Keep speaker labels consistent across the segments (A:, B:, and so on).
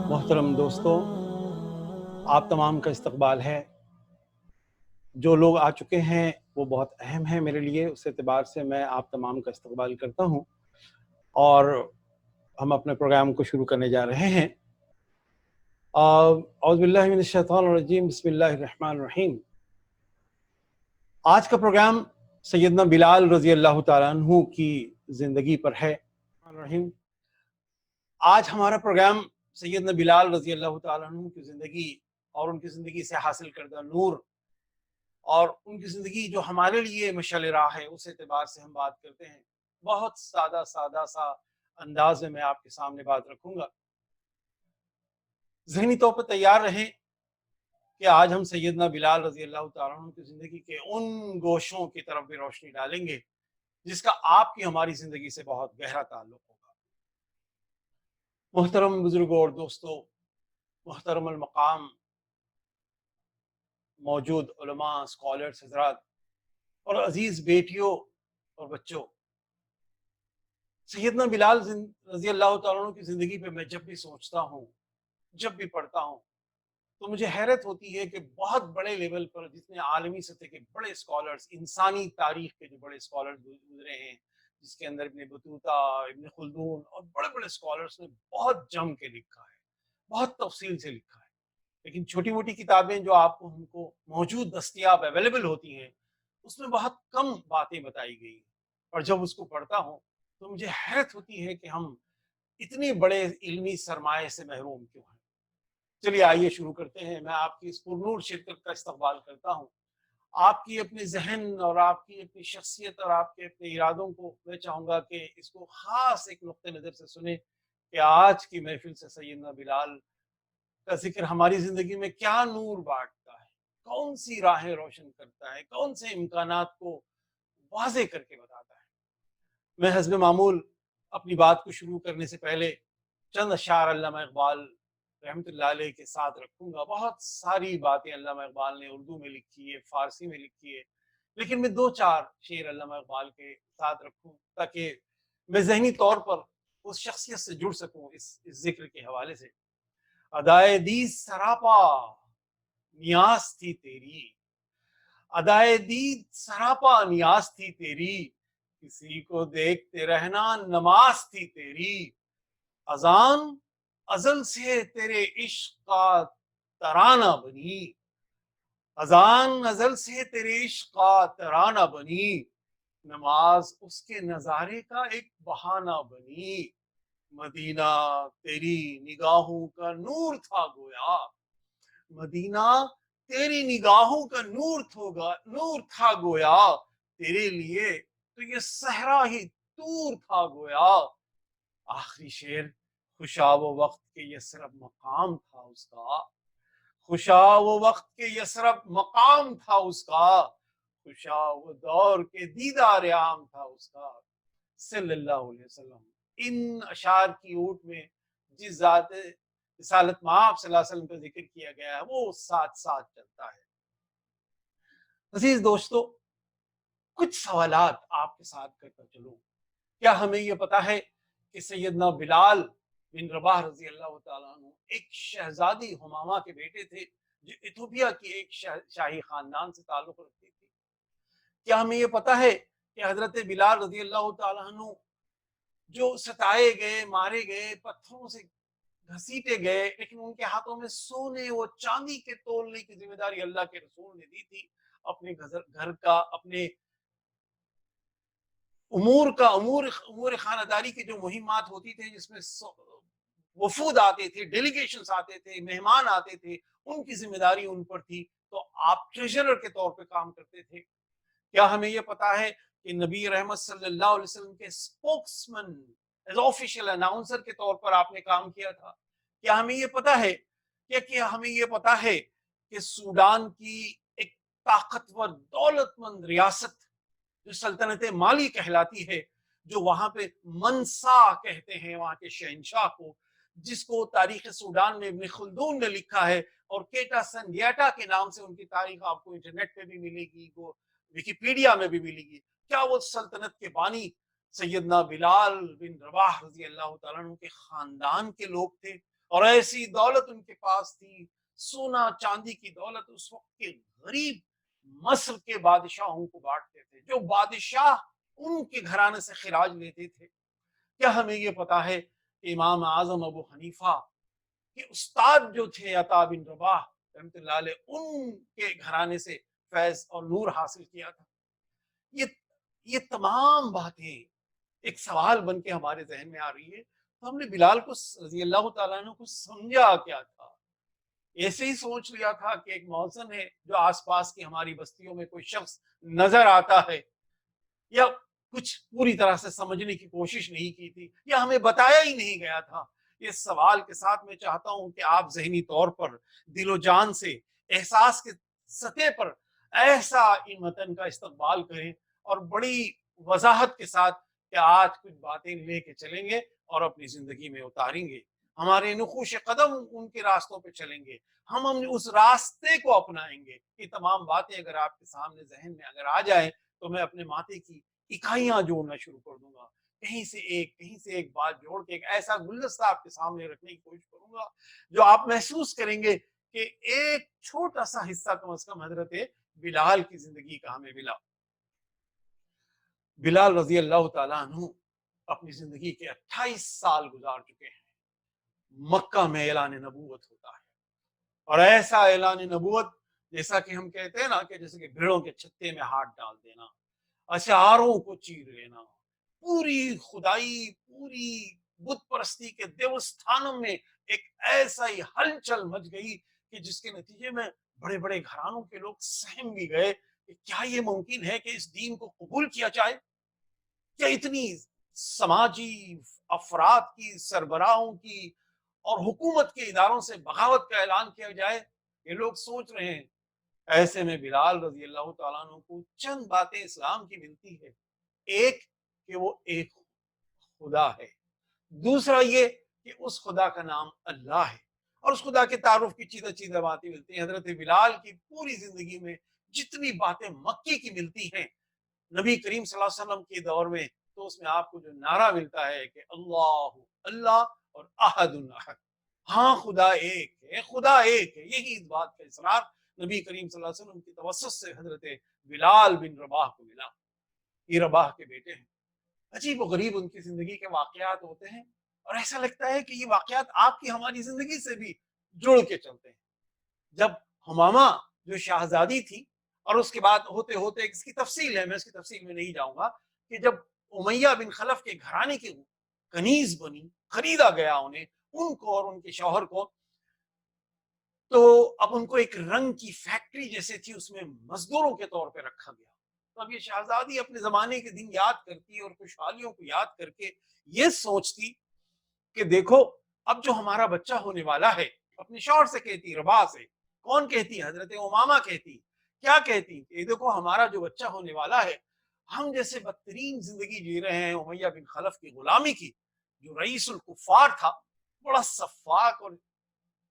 A: محترم دوستوں، آپ تمام کا استقبال ہے۔ جو لوگ آ چکے ہیں وہ بہت اہم ہیں میرے لیے، اس اعتبار سے میں آپ تمام کا استقبال کرتا ہوں اور ہم اپنے پروگرام کو شروع کرنے جا رہے ہیں۔ اعوذ باللہ من الشیطان الرجیم، بسم اللہ الرحمن الرحیم۔ آج کا پروگرام سیدنا بلال رضی اللہ تعالیٰ عنہ کی زندگی پر ہے۔ آج ہمارا پروگرام سیدنا بلال رضی اللہ تعالیٰ عنہ کی زندگی اور ان کی زندگی سے حاصل کردہ نور اور ان کی زندگی جو ہمارے لیے مشعل راہ ہے، اس اعتبار سے ہم بات کرتے ہیں۔ بہت سادہ سا انداز میں آپ کے سامنے بات رکھوں گا۔ ذہنی طور پر تیار رہیں کہ آج ہم سیدنا بلال رضی اللہ تعالیٰ عنہ کی زندگی کے ان گوشوں کی طرف بھی روشنی ڈالیں گے جس کا آپ کی ہماری زندگی سے بہت گہرا تعلق ہوگا۔ محترم بزرگوں اور دوستوں، محترم المقام موجود علماء، اسکالرز حضرات اور عزیز بیٹیوں اور بچوں، سیدنا بلال رضی اللہ تعالیٰ عنہ کی زندگی پہ میں جب بھی سوچتا ہوں، جب بھی پڑھتا ہوں، تو مجھے حیرت ہوتی ہے کہ بہت بڑے لیول پر جتنے عالمی سطح کے بڑے اسکالرز، انسانی تاریخ کے جو بڑے اسکالرز گزرے ہیں، جس کے اندر ابن بطوطہ، ابن خلدون اور بڑے بڑے اسکالرز نے بہت جم کے لکھا ہے، بہت تفصیل سے لکھا ہے، لیکن چھوٹی موٹی کتابیں جو آپ کو ہم کو موجود دستیاب اویلیبل ہوتی ہیں، اس میں بہت کم باتیں بتائی گئی ہیں، اور جب اس کو پڑھتا ہوں تو مجھے حیرت ہوتی ہے کہ ہم اتنے بڑے علمی سرمایے سے محروم کیوں ہیں۔ چلیے آئیے شروع کرتے ہیں۔ میں آپ کی اس پرنور شرکت کا استقبال کرتا ہوں۔ آپ کی اپنے ذہن اور آپ کی اپنی شخصیت اور آپ کے اپنے ارادوں کو میں چاہوں گا کہ اس کو خاص ایک نقطہ نظر سے سنیں کہ آج کی محفل سے سیدنا بلال کا ذکر ہماری زندگی میں کیا نور بانٹتا ہے، کون سی راہیں روشن کرتا ہے، کون سے امکانات کو واضح کر کے بتاتا ہے۔ میں حسب معمول اپنی بات کو شروع کرنے سے پہلے چند اشعار علامہ اقبال رحمۃ اللہ علیہ کے ساتھ رکھوں گا۔ بہت ساری باتیں علامہ اقبال نے اردو میں لکھی ہے، فارسی میں لکھی ہے، لیکن میں دو چار شعر علامہ اقبال کے ساتھ رکھوں تاکہ میں ذہنی طور پر اس شخصیت سے جڑ سکوں اس ذکر کے حوالے سے۔ ادائے دید سراپا نیاز تھی تیری، ادائے دید سراپا نیاز تھی تیری، کسی کو دیکھتے رہنا نماز تھی تیری، اذان ازل سے تیرے عشق کا ترانہ بنی، اذان ازل سے تیرے عشق کا ترانہ بنی، نماز اس کے نظارے کا ایک بہانہ بنی، مدینہ تیری نگاہوں کا نور تھا گویا، مدینہ تیری نگاہوں کا نور تھا گویا، تیرے لیے تو یہ صحرا ہی دور تھا گویا۔ آخری شعر، خوشا وہ وقت کے یثرب مقام تھا اس کا، خوشا وہ وقت کے یثرب مقام تھا اس کا، خوشا وہ دور کے دیدار عام تھا اس کا، صلی اللہ علیہ وسلم۔ ان اشعار کی اوٹ میں جس ذات رسالت مآب صلی اللہ علیہ وسلم کا ذکر کیا گیا ہے وہ ساتھ ساتھ چلتا ہے۔ عزیز دوستو، کچھ سوالات آپ کے ساتھ کرتا چلوں۔ کیا ہمیں یہ پتا ہے کہ سیدنا بلال بن رباح رضی اللہ تعالیٰ عنہ ایک شہزادی ہمامہ کے بیٹے تھے جو ایتھوپیا کی ایک شاہی خاندان سے تعلق رکھتی تھی؟ کیا ہمیں یہ پتا ہے کہ حضرت بلال رضی اللہ تعالیٰ عنہ جو ستائے گئے، مارے گئے، پتھروں سے گھسیٹے گئے، لیکن ان کے ہاتھوں میں سونے و چاندی کے تولنے کی ذمہ داری اللہ کے رسول نے دی تھی، اپنے گھر کا، اپنے امور خانہ داری کی جو مہمات ہوتی تھی جس میں وفود آتے تھے، ڈیلیگیشنز آتے تھے، مہمان آتے تھے، ان کی ذمہ داری ان پر تھی، تو آپ ٹریجرر کے طور پہ کام کرتے تھے۔ کیا ہمیں یہ پتا ہے کہ نبی رحمت صلی اللہ علیہ وسلم کے اسپوکسمن، ایز آفیشیل اناؤنسر کے طور پر آپ نے کام کیا تھا؟ کیا ہمیں یہ پتا ہے ہمیں یہ پتا ہے کہ سوڈان کی ایک طاقتور دولت مند ریاست جو سلطنت مالی کہلاتی ہے، جو وہاں پہ منسا کہتے ہیں وہاں کے شہنشاہ کو، جس کو تاریخ سوڈان میں ابن خلدون نے لکھا ہے، اور کیٹا سنڈیاٹا کے نام سے ان کی تاریخ آپ کو انٹرنیٹ پہ بھی ملے گی، وہ ویکیپیڈیا میں بھی ملے گی، کیا وہ سلطنت کے بانی سیدنا بلال بن رباح رضی اللہ تعالیٰ عنہ کے خاندان کے لوگ تھے؟ اور ایسی دولت ان کے پاس تھی، سونا چاندی کی دولت اس وقت کے غریب مصر کے بادشاہوں کو بانٹتے تھے، جو بادشاہ ان کے گھرانے سے خراج لیتے تھے۔ کیا ہمیں یہ پتا ہے کہ امام اعظم ابو حنیفہ کے استاد جو تھے عطا بن رباح رحمۃ اللہ علیہ، ان کے گھرانے سے فیض اور نور حاصل کیا تھا؟ یہ یہ تمام باتیں ایک سوال بن کے ہمارے ذہن میں آ رہی ہے، تو ہم نے بلال کو رضی اللہ تعالیٰ عنہ کو سمجھا کیا تھا؟ ایسے ہی سوچ لیا تھا کہ ایک موزن ہے جو آس پاس کی ہماری بستیوں میں کوئی شخص نظر آتا ہے، یا کچھ پوری طرح سے سمجھنے کی کوشش نہیں کی تھی، یا ہمیں بتایا ہی نہیں گیا تھا؟ اس سوال کے ساتھ میں چاہتا ہوں کہ آپ ذہنی طور پر دل و جان سے احساس کے سطح پر ایسا ان متن کا استقبال کریں اور بڑی وضاحت کے ساتھ کہ آج کچھ باتیں لے کے چلیں گے اور اپنی زندگی میں اتاریں گے، ہمارے نقوش قدم ان کے راستوں پہ چلیں گے، ہم اس راستے کو اپنائیں گے۔ یہ تمام باتیں اگر آپ کے سامنے ذہن میں اگر آ جائیں تو میں اپنے ماتھے کی اکائیاں جوڑنا شروع کر دوں گا، کہیں سے ایک بات جوڑ کے ایک ایسا گلدستہ آپ کے سامنے رکھنے کی کوشش کروں گا جو آپ محسوس کریں گے کہ ایک چھوٹا سا حصہ کم از کم حضرت بلال کی زندگی کا ہمیں ملا۔ بلال رضی اللہ تعالیٰ عنہ اپنی زندگی کے 28 سال گزار چکے ہیں۔ مکہ میں اعلان نبوت ہوتا ہے، اور ایسا اعلان نبوت جیسا کہ ہم کہتے ہیں نا کہ جیسے کہ بھیڑوں کے چھتے میں ہاتھ ڈال دینا، اشعاروں کو چیر لینا، پوری خدائی، پوری بت پرستی کے دیوستھانوں میں ایک ایسا ہی ہلچل مچ گئی کہ جس کے نتیجے میں بڑے بڑے گھرانوں کے لوگ سہم بھی گئے کہ کیا یہ ممکن ہے کہ اس دین کو قبول کیا جائے؟ کیا اتنی سماجی افراد کی، سربراہوں کی اور حکومت کے اداروں سے بغاوت کا اعلان کیا جائے؟ یہ لوگ سوچ رہے ہیں۔ ایسے میں بلال رضی اللہ تعالیٰ عنہ کو چند باتیں اسلام کی ملتی ہے۔ ایک کہ وہ ایک خدا ہے، دوسرا یہ کہ اس خدا کا نام اللہ ہے، اور اس خدا کے تعارف کی چیزیں باتیں ملتی ہیں۔ حضرت بلال کی پوری زندگی میں جتنی باتیں مکی کی ملتی ہیں نبی کریم صلی اللہ علیہ وسلم کے دور میں، تو اس میں آپ کو جو نعرہ ملتا ہے کہ اللہ اللہ اور احد احد، ہاں خدا ایک ہے، خدا ایک ہے، یہی اس بات کا اصرار نبی کریم صلی اللہ علیہ وسلم کی توسط سے حضرت بلال بن رباح کو ملا۔ یہ رباح کے بیٹے ہیں۔ عجیب و غریب ان کی زندگی کے واقعات ہوتے ہیں، اور ایسا لگتا ہے کہ یہ واقعات آپ کی ہماری زندگی سے بھی جڑ کے چلتے ہیں۔ جب ہمامہ جو شہزادی تھی، اور اس کے بعد ہوتے ہوتے اس کی تفصیل ہے، میں اس کی تفصیل میں نہیں جاؤں گا، کہ جب امیہ بن خلف کے گھرانے کی کنیز بنی، خریدا گیا انہیں، ان کو اور ان کے شوہر کو، تو اب ان کو ایک رنگ کی فیکٹری جیسے تھی، اس میں مزدوروں کے طور پہ رکھا گیا۔ تو اب یہ شہزادی اپنے زمانے کے دن یاد کرتی اور خوشحالیوں کو یاد کر کے یہ سوچتی کہ دیکھو اب جو ہمارا بچہ ہونے والا ہے، اپنے شوہر سے کہتی، رباح سے، کون کہتی؟ حضرت امامہ کہتی، کیا کہتی؟ کہ دیکھو ہمارا جو بچہ ہونے والا ہے، ہم جیسے بدترین زندگی جی رہے ہیں امیہ بن خلف کی غلامی کی، جو رئیس الکفار تھا، بڑا صفاک اور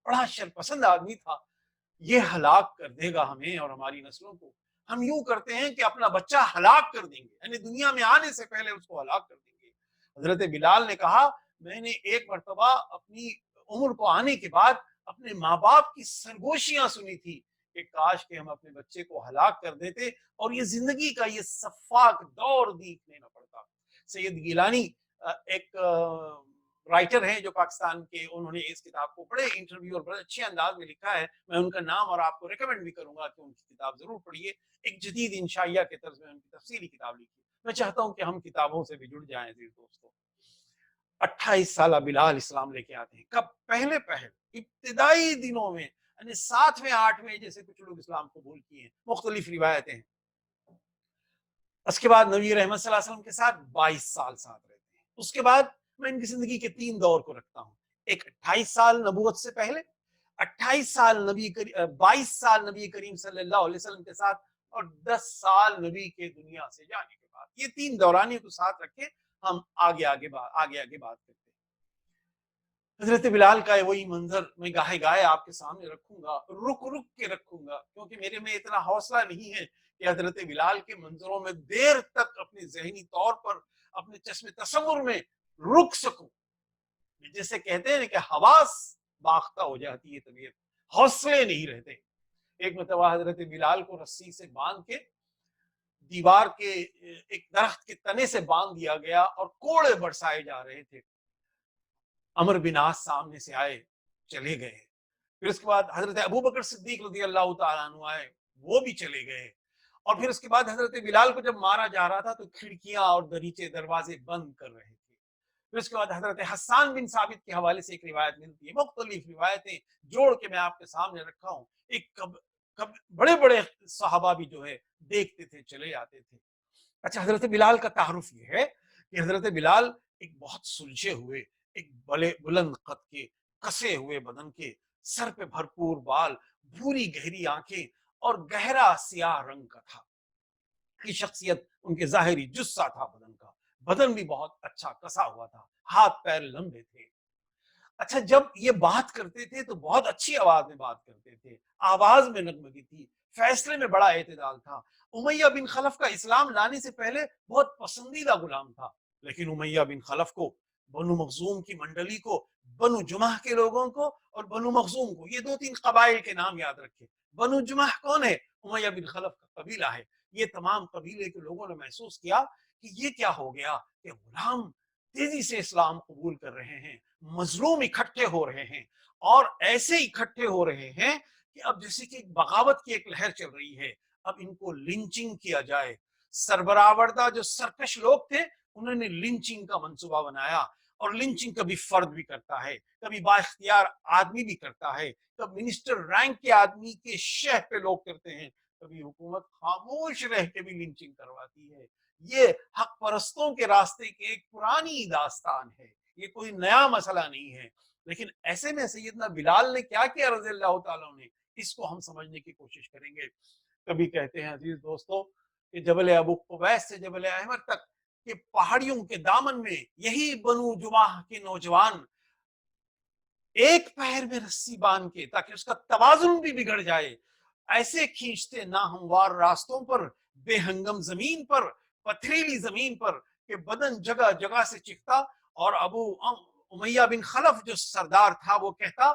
A: بڑا شرپسند آدمی تھا، یہ ہلاک کر دے گا ہمیں اور ہماری نسلوں کو۔ ہم یوں کرتے ہیں کہ اپنا بچہ ہلاک کر دیں گے، یعنی دنیا میں آنے سے پہلے اس کو ہلاک کر دیں گے۔ حضرت بلال نے کہا، میں نے ایک مرتبہ اپنی عمر کو آنے کے بعد اپنے ماں باپ کی سرگوشیاں سنی تھی کہ کاش کہ ہم اپنے بچے کو ہلاک کر دیتے اور یہ زندگی کا یہ صفاک دور دیکھنے نہ پڑتا۔ سید گیلانی ایک رائٹر ہیں جو پاکستان کے، انہوں نے اس کتاب کو بڑے انٹرویو اور بڑے اچھے انداز میں لکھا ہے، میں ان کا نام اور آپ کو ریکمینڈ بھی کروں گا کہ ان کی کتاب ضرور پڑھیے۔ ایک جدید انشائیہ کے طرز میں ان کی تفصیلی کتاب لکھی۔ میں چاہتا ہوں کہ ہم کتابوں سے بھی جڑ جائیں عزیز دوستوں۔ 28 سالہ بلال اسلام لے کے آتے ہیں، کب؟ پہلے ابتدائی دنوں میں، یعنی 7ویں 8ویں جیسے کچھ لوگ اسلام قبول کیے ہیں، مختلف روایتیں ہیں۔ اس کے بعد نبی رحمت صلی اللہ علیہ وسلم کے ساتھ 22 سال ساتھ رہتے ہیں۔ اس کے بعد میں ان کی زندگی کے 3 دور کو رکھتا ہوں، ایک 28 سال نبوت سے پہلے، 28 سال 22 سال نبی کریم صلی اللہ علیہ وسلم کے ساتھ، اور 10 سال نبی کے دنیا سے جانے کے بعد۔ یہ 3 دورانی کو ساتھ رکھے ہم آگے بات کرتے ہیں۔ حضرت بلال کا وہی منظر میں گاہے گاہے آپ کے سامنے رکھوں گا، رک کے رکھوں گا، کیونکہ میرے میں اتنا حوصلہ نہیں ہے کہ حضرت بلال کے منظروں میں دیر تک اپنے ذہنی طور پر، اپنے چشم تصور میں رک سکوں۔ جیسے کہتے ہیں کہ حواس باختہ ہو جاتی ہے طبیعت، حوصلے نہیں رہتے۔ ایک مرتبہ حضرت بلال کو رسی سے باندھ کے دیوار کے ایک درخت کے تنے سے باندھ دیا گیا اور کوڑے برسائے جا رہے تھے۔ عمر بن عاص سامنے سے آئے، چلے گئے۔ پھر اس کے بعد حضرت ابو بکر صدیق رضی اللہ تعالیٰ عنہ آئے، وہ بھی چلے گئے۔ اور پھر اس کے بعد حضرت بلال کو جب مارا جا رہا تھا تو کھڑکیاں اور دریچے دروازے بند کر رہے تھے۔ پھر اس کے بعد حضرت حسان بن ثابت کے حوالے سے ایک روایت ملتی ہے، مختلف روایتیں جوڑ کے میں آپ کے سامنے رکھا ہوں۔ ایک بڑے بڑے صحابہ بھی جو ہے دیکھتے تھے، چلے جاتے تھے۔ اچھا، حضرت بلال کا تعارف یہ ہے کہ حضرت بلال ایک بہت سلجھے ہوئے، ایک بلند قد کے، کسے ہوئے بدن کے، سر پہ بھرپور بال، بھوری گہری آنکھیں اور گہرا سیاہ رنگ کا تھا۔ کی شخصیت ان کے ظاہری جسہ تھا، بدن کا بدن بھی بہت اچھا کسا ہوا تھا، ہاتھ پیر لمبے تھے۔ اچھا، جب یہ بات کرتے تھے تو بہت اچھی آواز میں بات کرتے تھے، آواز میں نغمگی تھی، فیصلے میں بڑا اعتدال تھا۔ امیہ بن خلف کا اسلام لانے سے پہلے بہت پسندیدہ غلام تھا، لیکن امیہ بن خلف کو، بنو مخزوم کی منڈلی کو، بنو جمح کے لوگوں کو اور بنو مخزوم کو، یہ دو تین قبائل کے نام یاد رکھے۔ بنو جمح کون ہے؟ امیہ بن خلف کا قبیلہ ہے۔ یہ تمام قبیلے کے لوگوں نے محسوس کیا کہ یہ کیا ہو گیا کہ غلام تیزی سے اسلام قبول کر رہے ہیں، مظلوم اکٹھے ہو رہے ہیں، اور ایسے اکٹھے ہو رہے ہیں کہ اب جیسے کہ بغاوت کی ایک لہر چل رہی ہے، اب ان کو لنچنگ کیا جائے۔ سربراوردہ جو سرکش لوگ تھے انہوں نے لنچنگ کا منصوبہ بنایا، اور لنچنگ کبھی فرد بھی کرتا ہے، کبھی با اختیار آدمی بھی کرتا ہے، کبھی منسٹر رینک کے آدمی کے شہ پہ لوگ کرتے ہیں، کبھی حکومت خاموش رہ کے بھی لنچنگ کرواتی ہے۔ یہ حق پرستوں کے راستے کی ایک پرانی داستان ہے، یہ کوئی نیا مسئلہ نہیں ہے۔ لیکن ایسے میں سیدنا بلال نے کیا کیا رضی اللہ تعالیٰ نے، اس کو ہم سمجھنے کی کوشش کریں گے۔ کبھی کہتے ہیں عزیز دوستو کہ جبل ابو قبیس سے جبل احمر تک کہ پہاڑیوں کے دامن میں یہی بنو جمعہ کے نوجوان ایک پیر میں رسی باندھ کے، تاکہ اس کا توازن بھی بگڑ جائے، ایسے کھینچتے ناہموار راستوں پر، بے ہنگم زمین پر، پتھریلی زمین پر کہ بدن جگہ جگہ سے چکھتا، اور ابو امیہ بن خلف جو سردار تھا وہ کہتا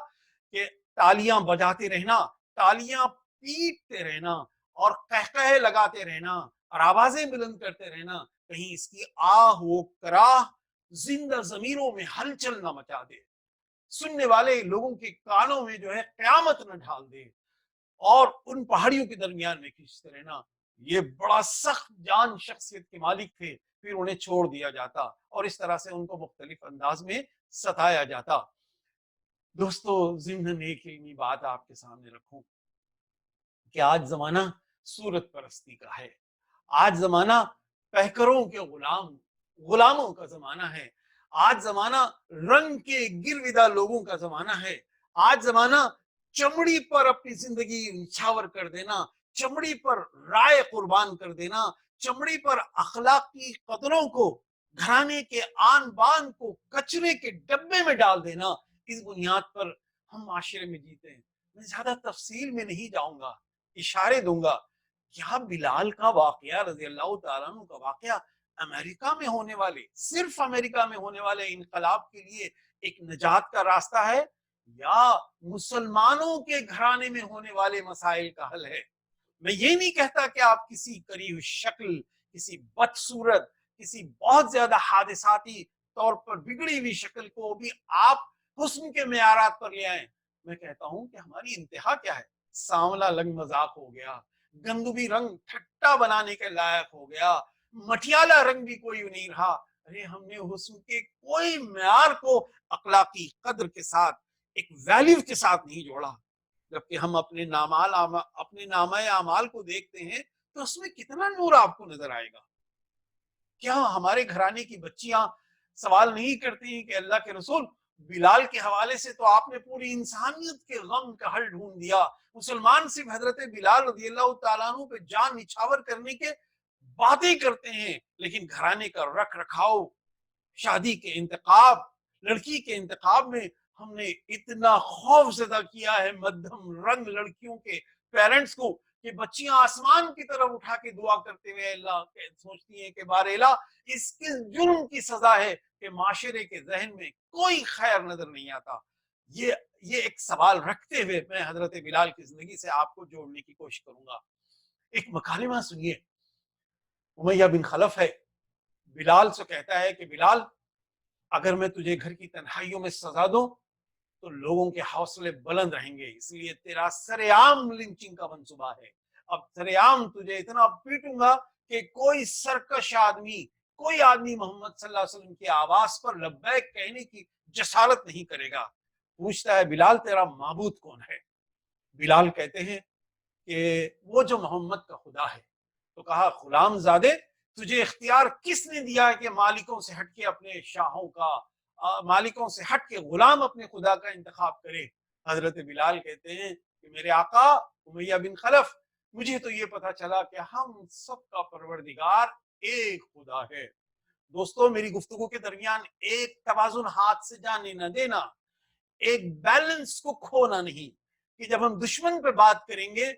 A: کہ تالیاں بجاتے رہنا، تالیاں پیٹتے رہنا اور قہقہے لگاتے رہنا اور آوازیں بلند کرتے رہنا، کہیں اس کی آہ و کراہ زندہ ضمیروں میں ہلچل نہ مچا دے، سننے والے لوگوں کے کانوں میں جو ہے قیامت نہ ڈھال دے، اور ان پہاڑیوں کے درمیان میں کھینچتے رہنا۔ یہ بڑا سخت جان شخصیت کے مالک تھے، پھر انہیں چھوڑ دیا جاتا اور اس طرح سے ان کو مختلف انداز میں ستایا جاتا۔ دوستو، ضمن ایک علمی بات آپ کے سامنے رکھوں کہ آج زمانہ صورت پرستی کا ہے، آج زمانہ پہکروں کے غلاموں کا زمانہ ہے، آج زمانہ رنگ کے گرویدہ لوگوں کا زمانہ ہے، آج زمانہ چمڑی پر اپنی زندگی نچھاور کر دینا، چمڑی پر رائے قربان کر دینا، چمڑی پر اخلاقی قدروں کو، گھرانے کے آن بان کو کچرے کے ڈبے میں ڈال دینا، اس بنیاد پر ہم معاشرے میں جیتے ہیں۔ میں زیادہ تفصیل میں نہیں جاؤں گا، اشارے دوں گا۔ کیا بلال کا واقعہ، رضی اللہ تعالیٰ عنہ کا واقعہ، امریکہ میں ہونے والے، صرف امریکہ میں ہونے والے انقلاب کے لیے ایک نجات کا راستہ ہے، یا مسلمانوں کے گھرانے میں ہونے والے مسائل کا حل ہے؟ میں یہ نہیں کہتا کہ آپ کسی کری ہوئی شکل، کسی بدصورت، کسی بہت زیادہ حادثاتی طور پر بگڑی ہوئی شکل کو بھی آپ حسن کے معیارات پر لے آئیں۔ میں کہتا ہوں کہ ہماری انتہا کیا ہے؟ سانولا رنگ مذاق ہو گیا، گندمی رنگ ٹھٹا بنانے کے لائق ہو گیا، مٹیالہ رنگ بھی کوئی نہیں رہا۔ ارے ہم نے حسن کے کوئی معیار کو اخلاقی قدر کے ساتھ، ایک ویلیو کے ساتھ نہیں جوڑا، جبکہ ہم اپنے نامہ اعمال کو دیکھتے ہیں تو اس میں کتنا نور آپ کو نظر آئے گا۔ کیا ہمارے گھرانے کی بچیاں سوال نہیں کرتی ہیں کہ اللہ کے رسول، بلال کے حوالے سے تو آپ نے پوری انسانیت کے غم کا حل ڈھونڈ دیا، مسلمان صرف حضرت بلال رضی اللہ تعالیٰ عنہ پہ جان نچھاور کرنے کے باتیں کرتے ہیں، لیکن گھرانے کا رکھ رکھاؤ، شادی کے انتخاب، لڑکی کے انتخاب میں ہم نے اتنا خوف زدہ کیا ہے مدھم رنگ لڑکیوں کے پیرنٹس کو کہ بچیاں آسمان کی طرف اٹھا کے دعا کرتے ہوئے اللہ سوچتی ہیں کہ بار الہ اس کے جرم کی سزا ہے کہ معاشرے کے ذہن میں کوئی خیر نظر نہیں آتا۔ یہ یہ ایک سوال رکھتے ہوئے میں حضرت بلال کی زندگی سے آپ کو جوڑنے کی کوشش کروں گا۔ ایک مکالمہ سنیے، امیہ بن خلف ہے، بلال سے کہتا ہے کہ بلال، اگر میں تجھے گھر کی تنہائیوں میں سزا دوں تو لوگوں کے حوصلے بلند رہیں گے، اس لیے تیرا سر عام لنچنگ کا منصوبہ ہے۔ اب سر عام تجھے اتنا پیٹوں گا کہ کوئی سرکش آدمی، کوئی آدمی محمد صلی اللہ علیہ وسلم کی آواز پر لبیک کہنے کی جسارت نہیں کرے گا۔ پوچھتا ہے بلال تیرا معبود کون ہے؟ بلال کہتے ہیں کہ وہ جو محمد کا خدا ہے۔ تو کہا غلام زادے، تجھے اختیار کس نے دیا ہے کہ مالکوں سے ہٹ کے اپنے شاہوں کا، مالکوں سے ہٹ کے غلام اپنے خدا کا انتخاب کرے؟ حضرت بلال کہتے ہیں کہ میرے آقا امیہ بن خلف، مجھے تو یہ پتا چلا کہ ہم سب کا پروردگار ایک خدا ہے۔ دوستو، میری گفتگو کے درمیان ایک توازن ہاتھ سے جانے نہ دینا، ایک بیلنس کو کھونا نہیں، کہ جب ہم دشمن پہ بات کریں گے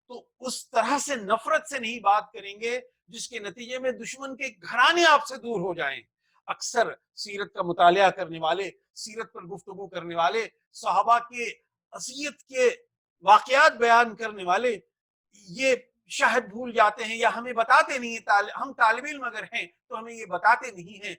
A: تو اس طرح سے نفرت سے نہیں بات کریں گے جس کے نتیجے میں دشمن کے گھرانے آپ سے دور ہو جائیں۔ اکثر سیرت کا مطالعہ کرنے والے، سیرت پر گفتگو کرنے والے، صحابہ کے اذیت کے واقعات بیان کرنے والے یہ شاید بھول جاتے ہیں یا ہمیں بتاتے نہیں ہیں، ہم طالب علم اگر ہیں تو ہمیں یہ بتاتے نہیں ہیں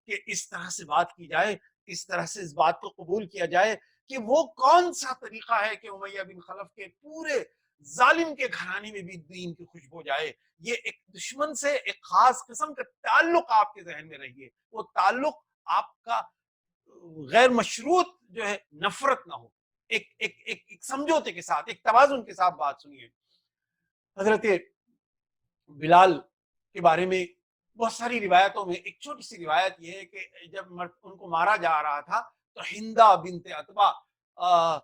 A: کہ اس طرح سے بات کی جائے، اس طرح سے اس بات کو قبول کیا جائے کہ وہ کون سا طریقہ ہے کہ امیہ بن خلف کے پورے ظالم کے گھرانے میں بھی دین کی خوشبو جائے۔ یہ ایک دشمن سے ایک خاص قسم کا تعلق آپ کے ذہن میں رہیے، وہ تعلق آپ کا غیر مشروط جو ہے نفرت نہ ہو، ایک سمجھوتے کے ساتھ، ایک توازن کے ساتھ بات سنیے۔ حضرت بلال کے بارے میں بہت ساری روایتوں میں ایک چھوٹی سی روایت یہ ہے کہ جب ان کو مارا جا رہا تھا تو ہندا بنت عتبہ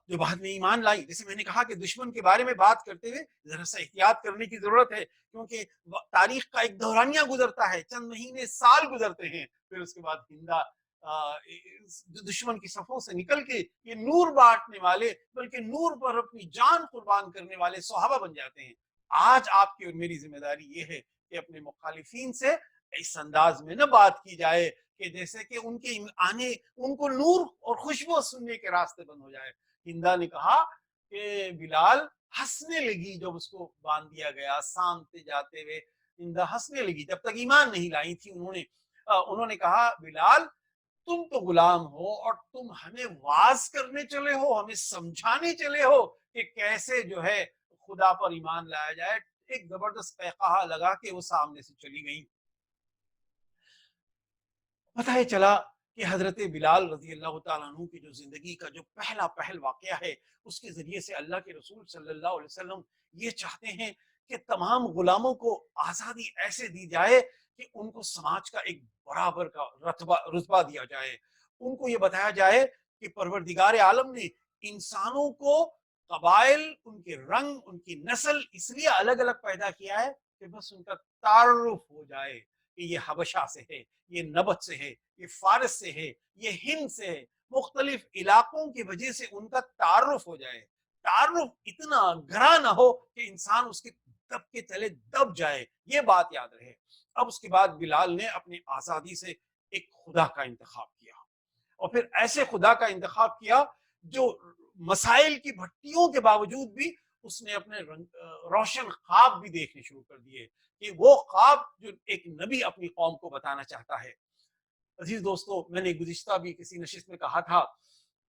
A: جو بعد میں ایمان لائی، جیسے میں نے کہا کہ دشمن کے بارے میں بات کرتے ہوئے ذرا سا احتیاط کرنے کی ضرورت ہے، کیونکہ تاریخ کا ایک دورانیہ گزرتا ہے، چند مہینے سال گزرتے ہیں، پھر اس کے بعد ہندا دشمن کی صفوں سے نکل کے یہ نور بانٹنے والے، بلکہ نور پر اپنی جان قربان کرنے والے صحابہ بن جاتے ہیں۔ آج آپ کی اور میری ذمہ داری یہ ہے کہ اپنے مخالفین سے اس انداز میں نہ بات کی جائے کہ جیسے کہ ان کے آنے، ان کو نور اور خوشبو سننے کے راستے بند ہو جائے۔ ہندا نے کہا کہ بلال ہنسنے لگی جب اس کو باندھ دیا گیا، سامتے جاتے ہوئے ہندا ہنسنے لگی، جب تک ایمان نہیں لائی تھی انہوں نے کہا بلال تم تو غلام ہو اور تم ہمیں واز کرنے چلے ہو، ہمیں سمجھانے چلے ہو کہ کیسے جو ہے خدا پر ایمان لایا جائے۔ ایک زبردست قہقہا لگا کہ وہ سامنے سے چلی گئی۔ پتہ چلا کہ حضرت بلال رضی اللہ تعالیٰ عنہ کی جو زندگی کا جو پہل واقعہ ہے، اس کے ذریعے سے اللہ کے رسول صلی اللہ علیہ وسلم یہ چاہتے ہیں کہ تمام غلاموں کو آزادی ایسے دی جائے کہ ان کو سماج کا ایک برابر کا رتبہ دیا جائے، ان کو یہ بتایا جائے کہ پروردگار عالم نے انسانوں کو قبائل، ان کے رنگ، ان کی نسل اس لیے الگ الگ پیدا کیا ہے کہ بس ان کا تعارف ہو جائے کہ یہ حبشہ سے ہے، یہ نبت سے ہے، یہ فارس سے ہے، یہ ہند سے ہے، مختلف علاقوں کی وجہ سے ان کا تعارف ہو جائے، تعارف اتنا گہرا نہ ہو کہ انسان اس کے دب کے تلے دب جائے، یہ بات یاد رہے۔ اب اس کے بعد بلال نے اپنی آزادی سے ایک خدا کا انتخاب کیا، اور پھر ایسے خدا کا انتخاب کیا جو مسائل کی بھٹیوں کے باوجود بھی اس نے اپنے روشن خواب بھی دیکھنے شروع کر دیے، کہ وہ خواب جو ایک نبی اپنی قوم کو بتانا چاہتا ہے۔ عزیز دوستو، میں نے گزشتہ بھی کسی نشست میں کہا تھا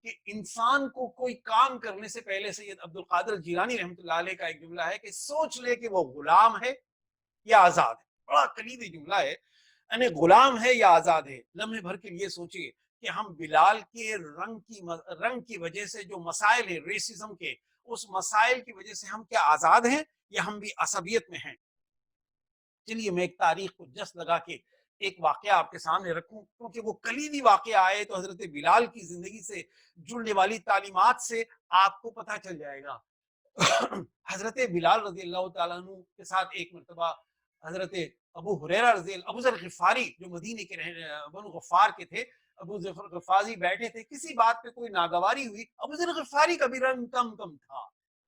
A: کہ انسان کو کوئی کام کرنے سے پہلے سید عبد القادر جیلانی رحمۃ اللہ علیہ کا ایک جملہ ہے کہ سوچ لے کہ وہ غلام ہے یا آزاد ہے۔ بڑا کلیدی جملہ ہے، یعنی غلام ہے یا آزاد ہے۔ لمحے بھر کے لیے سوچئے کہ ہم بلال کے رنگ کی وجہ سے جو مسائل ہیں ریسزم کے، اس مسائل کی وجہ سے ہم کیا آزاد ہیں یا ہم بھی عصبیت میں ہیں؟ چلیے میں ایک تاریخ کو جس لگا کے ایک واقعہ آپ کے سامنے رکھوں، کیونکہ وہ کلیدی واقعہ آئے تو حضرت بلال کی زندگی سے جڑنے والی تعلیمات سے آپ کو پتہ چل جائے گا۔ حضرت بلال رضی اللہ تعالیٰ عنہ کے ساتھ ایک مرتبہ حضرت ابو ہریرہ ابو ذر غفاری جو مدینے کے بنو غفار کے تھے، ابو ذر غفاری بیٹھے تھے، کسی بات پہ کوئی ناگواری ہوئی، ابو ذر غفاری کا بھی رنگ کم تھا،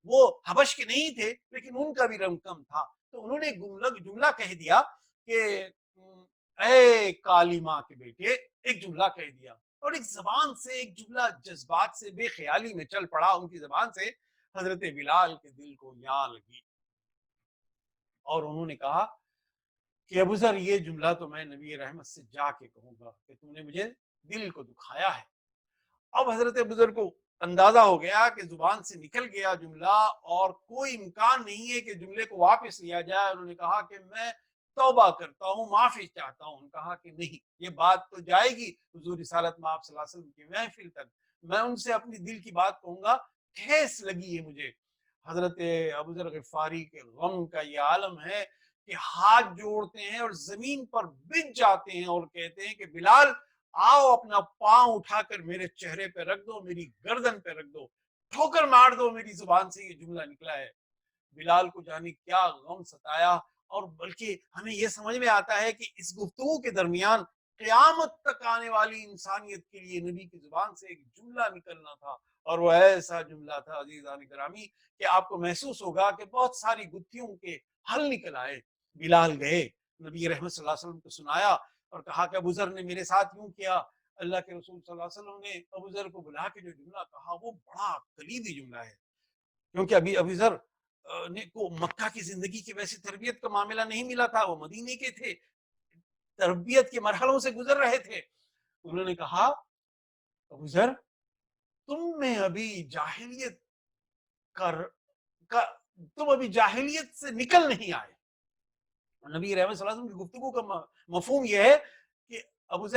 A: وہ حبش کے نہیں تھے لیکن ان کا بھی رنگ کم تھا، تو انہوں نے جملہ کہہ دیا کہ اے کالی ماں کے بیٹے، ایک جملہ کہہ دیا، اور ایک زبان سے ایک جملہ جذبات سے بے خیالی میں چل پڑا ان کی زبان سے، حضرت بلال کے دل کو یاں لگی اور انہوں نے کہا کہ ابو ذر یہ جملہ تو میں نبی رحمت سے جا کے کہوں گا کہ تم نے مجھے دل کو دکھایا ہے۔ اب حضرت ابو ذر کو اندازہ ہو گیا کہ زبان سے نکل گیا جملہ اور کوئی امکان نہیں ہے کہ جملے کو واپس لیا جائے۔ انہوں نے کہا کہ میں توبہ کرتا ہوں، معافی چاہتا ہوں۔ انہوں نے کہا کہ نہیں، یہ بات تو جائے گی حضور رسالت میں آپ صلی اللہ علیہ وسلم کی محفل تک، میں ان سے اپنی دل کی بات کہوں گا، ٹھیس لگی ہے مجھے۔ حضرت ابو ذر غفاری کے غم کا یہ عالم ہے کہ ہاتھ جوڑتے ہیں اور زمین پر بچ جاتے ہیں اور کہتے ہیں کہ بلال آؤ اپنا پاؤں اٹھا کر میرے چہرے پہ رکھ دو، میری گردن پہ رکھ دو، ٹھوکر مار دو، میری زبان سے یہ جملہ نکلا ہے۔ بلال کو جانے کیا غم ستایا، اور بلکہ ہمیں یہ سمجھ میں آتا ہے کہ اس گفتگو کے درمیان قیامت تک آنے والی انسانیت کے لیے نبی کی زبان سے ایک جملہ نکلنا تھا، اور وہ ایسا جملہ تھا عزیزان گرامی کہ آپ کو محسوس ہوگا کہ بہت ساری گتھیوں کے حل نکل آئے۔ بلال گئے، نبی رحمت صلی اللہ علیہ وسلم کو سنایا اور کہا کہ ابو ذر نے میرے ساتھ یوں کیا۔ اللہ کے رسول صلی اللہ علیہ وسلم نے ابو ذر کو بلا کے جو جملہ کہا وہ بڑا کلیدی جملہ ہے، کیونکہ ابھی ابو ذر نے کو مکہ کی زندگی کی ویسی تربیت کا معاملہ نہیں ملا تھا، وہ مدینے کے تھے، تربیت کے مرحلوں سے گزر رہے تھے۔ انہوں نے کہا ابو ذر تم میں ابھی جاہلیت کر کا تم ابھی جاہلیت سے نکل نہیں آئے۔ نبی رحمت صلی اللہ علیہ وسلم کی گفتگو کا مفہوم یہ ہے کہ ابو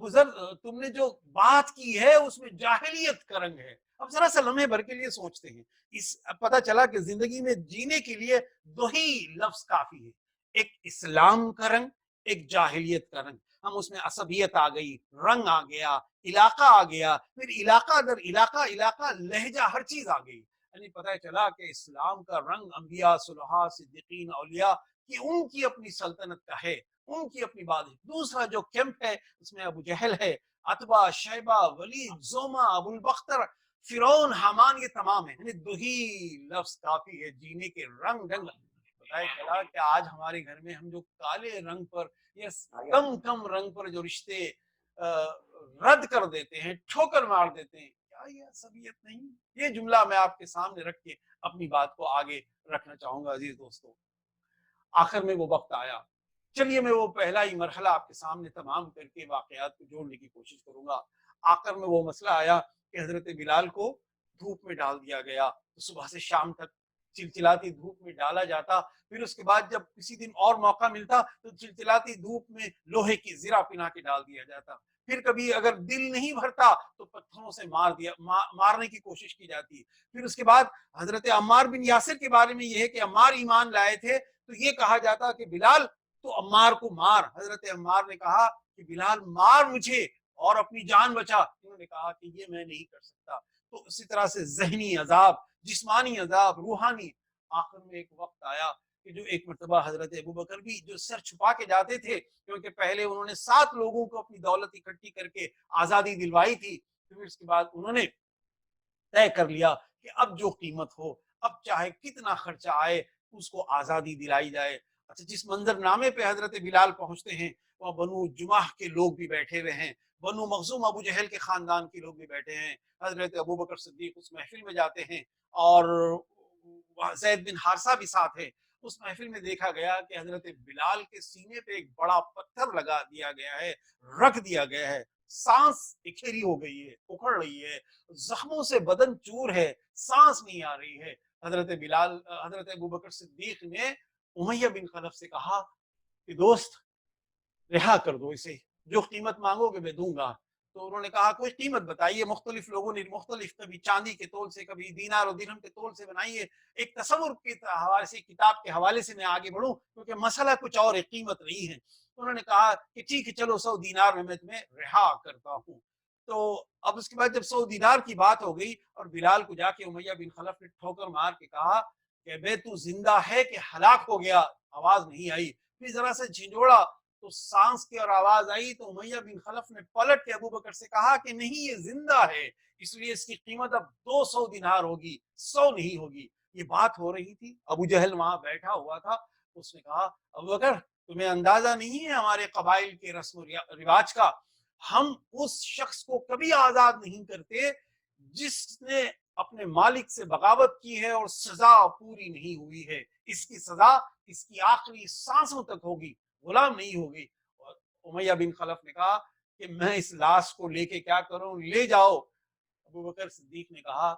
A: ذر تم نے جو بات کی ہے اس میں جاہلیت کا رنگ ہے۔ اب ذرا سا لمحے بھر کے لیے سوچتے ہیں، اس پتہ چلا کہ زندگی میں جینے کے لیے دو ہی لفظ کافی ہے، ایک اسلام کا رنگ، ایک جاہلیت کا رنگ۔ ہم اس میں عصبیت آ گئی، رنگ آ گیا، علاقہ آ گیا، پھر علاقہ در علاقہ، علاقہ لہجہ، ہر چیز آ گئی۔ یعنی پتہ چلا کہ اسلام کا رنگ انبیاء، صلحاء، صدیقین، اولیاء کہ ان کی اپنی سلطنت کا ہے، ان کی اپنی بات ہے۔ دوسرا جو کیمپ ہے اس میں ابو جہل ہے، عتبہ، شیبہ، ولید، زوما، ابو البختر، فرعون، حامان، یہ تمام ہیں۔ یعنی دو ہی لفظ کافی ہے جینے کے رنگ ڈھنگ۔ بتایا چلا کہ آج ہمارے گھر میں ہم جو کالے رنگ پر یا کم رنگ پر جو رشتے رد کر دیتے ہیں، ٹھوکر مار دیتے ہیں، کیا یہ عصبیت نہیں؟ یہ جملہ میں آپ کے سامنے رکھ کے اپنی بات کو آگے رکھنا چاہوں گا عزیز دوستو۔ آخر میں وہ وقت آیا، چلیے میں وہ پہلا ہی مرحلہ آپ کے سامنے تمام کر کے واقعات کو جوڑنے کی کوشش کروں گا۔ آخر میں وہ مسئلہ آیا کہ حضرت بلال کو دھوپ میں ڈال دیا گیا، تو صبح سے شام تک چلچلاتی دھوپ میں ڈالا جاتا، پھر اس کے بعد جب کسی دن اور موقع ملتا تو چلچلاتی دھوپ میں لوہے کی زرہ پنا کے ڈال دیا جاتا، پھر کبھی اگر دل نہیں بھرتا تو پتھروں سے مارنے کی کوشش کی جاتی۔ پھر اس کے بعد حضرت عمار بن یاسر کے بارے میں یہ ہے کہ عمار ایمان لائے تھے تو یہ کہا جاتا کہ بلال تو عمار کو مار۔ حضرت عمار نے کہا کہ بلال مار مجھے اور اپنی جان بچا۔ انہوں نے کہا کہ یہ میں نہیں کر سکتا۔ تو اسی طرح سے ذہنی عذاب، جسمانی عذاب، روحانی۔ آخر میں ایک وقت آیا کہ جو ایک مرتبہ حضرت ابوبکر بھی جو سر چھپا کے جاتے تھے، کیونکہ پہلے انہوں نے 7 لوگوں کو اپنی دولت اکٹھی کر کے آزادی دلوائی تھی، پھر اس کے بعد انہوں نے طے کر لیا کہ اب جو قیمت ہو، اب چاہے کتنا خرچہ آئے، اس کو آزادی دلائی جائے۔ اچھا، جس منظر نامے پہ حضرت بلال پہنچتے ہیں وہاں بنو جمح کے لوگ بھی بیٹھے ہوئے ہیں، بنو مخزوم ابو جہل کے خاندان کے لوگ بھی بیٹھے ہیں، حضرت ابوبکر صدیق اس محفل میں جاتے ہیں اور زید بن حارثہ بھی ساتھ ہے۔ اس محفل میں دیکھا گیا کہ حضرت بلال کے سینے پہ ایک بڑا پتھر لگا دیا گیا ہے، رکھ دیا گیا ہے، سانس اکھیری ہو گئی ہے، اکھڑ رہی ہے، زخموں سے بدن چور ہے، سانس نہیں آ رہی ہے۔ حضرت ابوبکر صدیق نے امیہ بن خلف سے کہا کہ دوست رہا کر دو اسے، جو قیمت مانگو گے میں دوں گا۔ تو انہوں نے کہا کوئی قیمت بتائیے۔ مختلف لوگوں نے مختلف، کبھی چاندی کے تول سے، کبھی دینار و درہم کے تول سے بنائیے۔ ایک تصور کے حوالے سے، کتاب کے حوالے سے میں آگے بڑھوں کیونکہ مسئلہ کچھ اور ہے، قیمت نہیں ہے۔ انہوں نے کہا کہ ٹھیک ہے چلو 100 دینار میں تمہیں رہا کرتا ہوں۔ تو اب اس کے بعد جب 100 دینار کی بات ہو گئی اور بلال کو جا کے امیہ بن خلف نے ٹھوکر مار کے کہا کہ بے تو زندہ ہے کہ ہلاک ہو گیا، آواز نہیں آئی۔ پھر ذرا سے جھنجھوڑا تو سانس کی اور آواز آئی، تو امیہ بن خلف نے پلٹ کے ابوبکر سے کہا کہ نہیں یہ زندہ ہے، اس لیے اس کی قیمت اب 200 دینار ہوگی، 100 نہیں ہوگی۔ یہ بات ہو رہی تھی، ابو جہل وہاں بیٹھا ہوا تھا۔ اس نے کہا ابوبکر تمہیں اندازہ نہیں ہے ہمارے قبائل کے رسم و رواج کا، ہم اس شخص کو کبھی آزاد نہیں کرتے جس نے اپنے مالک سے بغاوت کی ہے اور سزا پوری نہیں ہوئی ہے. اس کی سزا اس کی آخری سانسوں تک ہوگی, غلام نہیں ہوگی. اور امیہ بن خلف نے کہا کہ میں اس لاش کو لے کے کیا کروں, لے جاؤ. ابو بکر صدیق نے کہا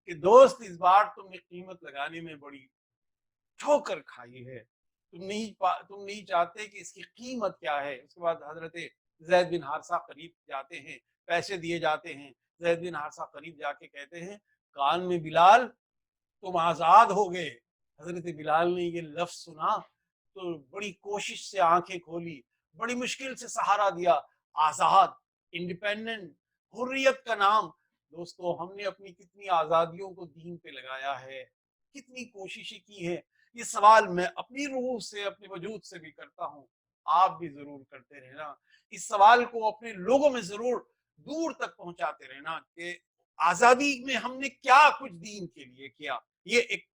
A: کہ دوست اس بار تم نے قیمت لگانے میں بڑی ٹھوکر کھائی ہے, تم نہیں چاہتے کہ اس کی قیمت کیا ہے. اس کے بعد حضرت زید بن حارثہ قریب جاتے ہیں, پیسے دیے جاتے ہیں. زید بن حارثہ قریب جا کے کہتے ہیں کان میں بلال تم آزاد ہو گئے. حضرت بلال نے یہ لفظ سنا تو بڑی کوشش سے آنکھیں کھولی, بڑی مشکل سے سہارا دیا. آزاد, انڈیپینڈنٹ, حریت کا نام. دوستو ہم نے اپنی کتنی آزادیوں کو دین پہ لگایا ہے, کتنی کوششیں کی ہیں. یہ سوال میں اپنی روح سے, اپنے وجود سے بھی کرتا ہوں, آپ بھی ضرور کرتے رہنا. اس سوال کو اپنے لوگوں میں ضرور دور تک پہنچاتے رہنا کہ آزادی میں ہم نے کیا کچھ دین کے لیے کیا. یہ ایک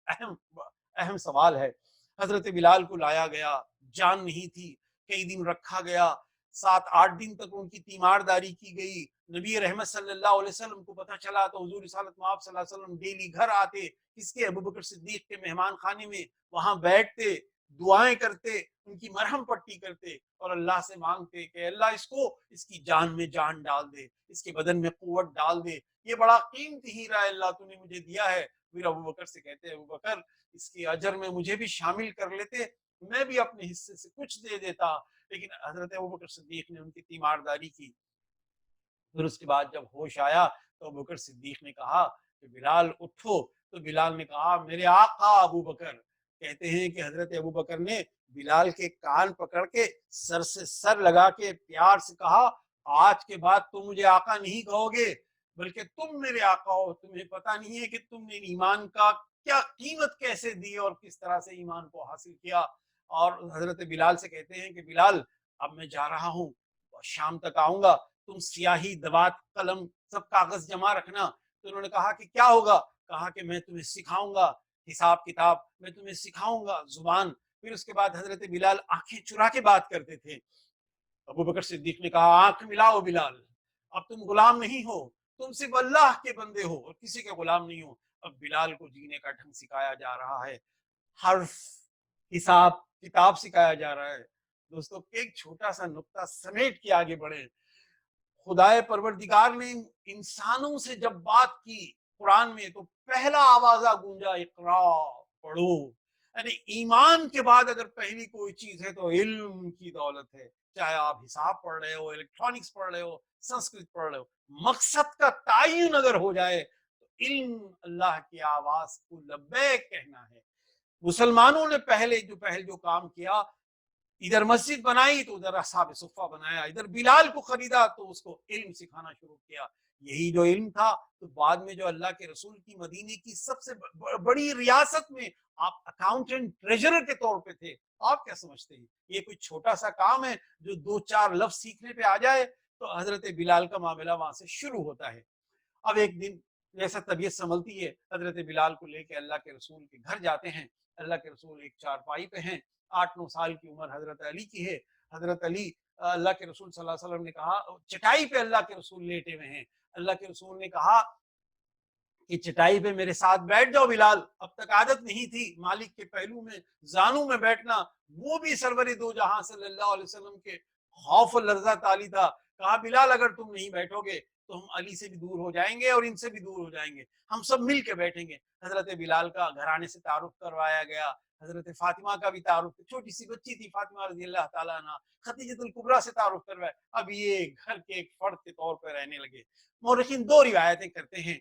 A: اہم سوال ہے. حضرت بلال کو لایا گیا, جان نہیں تھی, کئی دن رکھا گیا, 7-8 دن تک ان کی تیمارداری کی گئی. نبی رحمت صلی اللہ علیہ وسلم کو پتہ چلا تو حضور رسالت مآب صلی اللہ علیہ وسلم ڈیلی گھر آتے, کس کے, ابو بکر صدیق کے مہمان خانے میں, وہاں بیٹھتے, دعائیں کرتے, ان کی مرہم پٹی کرتے اور اللہ سے مانگتے کہ اللہ اس کی جان میں جان ڈال دے, اس کے بدن میں قوت ڈال دے, یہ بڑا قیمتی ہیرا ہے اللہ تو نے مجھے دیا ہے. پھر ابو بکر سے کہتے ہیں ابو بکر اس کے اجر میں مجھے بھی شامل کر لیتے, میں بھی اپنے حصے سے کچھ دے دیتا. لیکن حضرت ابو بکر صدیق نے ان کی تیمارداری کی. پھر اس کے بعد جب ہوش آیا تو ابو بکر صدیق نے کہا کہ بلال اٹھو. تو بلال نے کہا میرے آقا ابو بکر. کہتے ہیں کہ حضرت ابو بکر نے بلال کے کان پکڑ کے سر سے سر لگا کے پیار سے کہا آج کے بعد تم مجھے آقا نہیں کہو گے بلکہ تم میرے آقا ہو. تمہیں پتہ نہیں ہے کہ تم نے ایمان کا کیا قیمت کیسے دی اور کس طرح سے ایمان کو حاصل کیا. اور حضرت بلال سے کہتے ہیں کہ بلال اب میں جا رہا ہوں, شام تک آؤں گا, تم سیاہی, دوات, قلم, سب کاغذ جمع رکھنا. تو انہوں نے کہا کہ کیا ہوگا. کہا کہ میں تمہیں سکھاؤں گا حساب کتاب, میں تمہیں سکھاؤں گا زبان. پھر اس کے بعد حضرت بلال آنکھیں چرا کے بات کرتے تھے. ابو بکر صدیق نے کہا آنکھ ملاؤ بلال, اب تم غلام نہیں ہو, تم صرف اللہ کے بندے ہو اور کسی کے غلام نہیں ہو. اب بلال کو جینے کا ڈھنگ سکھایا جا رہا ہے, حرف, حساب کتاب سکھایا جا رہا ہے. دوستو ایک چھوٹا سا نقطہ سمیٹ کے آگے بڑھے. خدائے پروردگار نے انسانوں سے جب بات کی قرآن میں تو پہلا آوازہ گونجا اقرا, پڑھو. یعنی ایمان کے بعد اگر پہلی کوئی چیز ہے تو علم کی دولت ہے. چاہے آپ حساب پڑھ رہے ہو, الیکٹرانکس پڑھ رہے ہو, سنسکرت پڑھ رہے ہو, مقصد کا تعین اگر ہو جائے تو علم اللہ کی آواز کو لبیک کہنا ہے. مسلمانوں نے پہل جو کام کیا, ادھر مسجد بنائی تو ادھر اصحاب صفہ بنایا, ادھر بلال کو خریدا تو اس کو علم سکھانا شروع کیا. یہی جو علم تھا تو بعد میں جو اللہ کے رسول کی مدینے کی سب سے بڑی ریاست میں آپ اکاؤنٹنٹ, ٹریجرر کے طور پہ تھے. آپ کیا سمجھتے ہیں یہ کوئی چھوٹا سا کام ہے جو 2-4 لفظ سیکھنے پہ آ جائے؟ تو حضرت بلال کا معاملہ وہاں سے شروع ہوتا ہے. اب ایک دن جیسا طبیعت سنبھلتی ہے حضرت بلال کو لے کے اللہ کے رسول کے گھر جاتے ہیں. اللہ کے رسول ایک چارپائی پہ ہیں, 8-9 سال کی عمر حضرت علی کی ہے. حضرت علی, اللہ کے رسول صلی اللہ علیہ وسلم نے کہا, چٹائی پہ اللہ کے رسول لیٹے ہوئے ہیں. اللہ کے رسول نے کہا کہ چٹائی پہ میرے ساتھ بیٹھ جاؤ بلال. اب تک عادت نہیں تھی مالک کے پہلو میں, زانوں میں بیٹھنا, وہ بھی سرور دو جہاں صلی اللہ علیہ وسلم کے خوف و لرزہ تالی تھا. کہا بلال اگر تم نہیں بیٹھو گے تو ہم علی سے بھی دور ہو جائیں گے اور ان سے بھی دور ہو جائیں گے, ہم سب مل کے بیٹھیں گے. حضرت بلال کا گھرانے سے تعارف کروایا گیا. حضرت فاطمہ کا بھی تعارف, چھوٹی سی بچی تھی فاطمہ رضی اللہ تعالیٰ عنہ, خدیجۃ الکبریٰ سے تعارف کروایا. اب یہ گھر کے ایک فرد کے طور پر رہنے لگے. مورخین 2 روایتیں کرتے ہیں.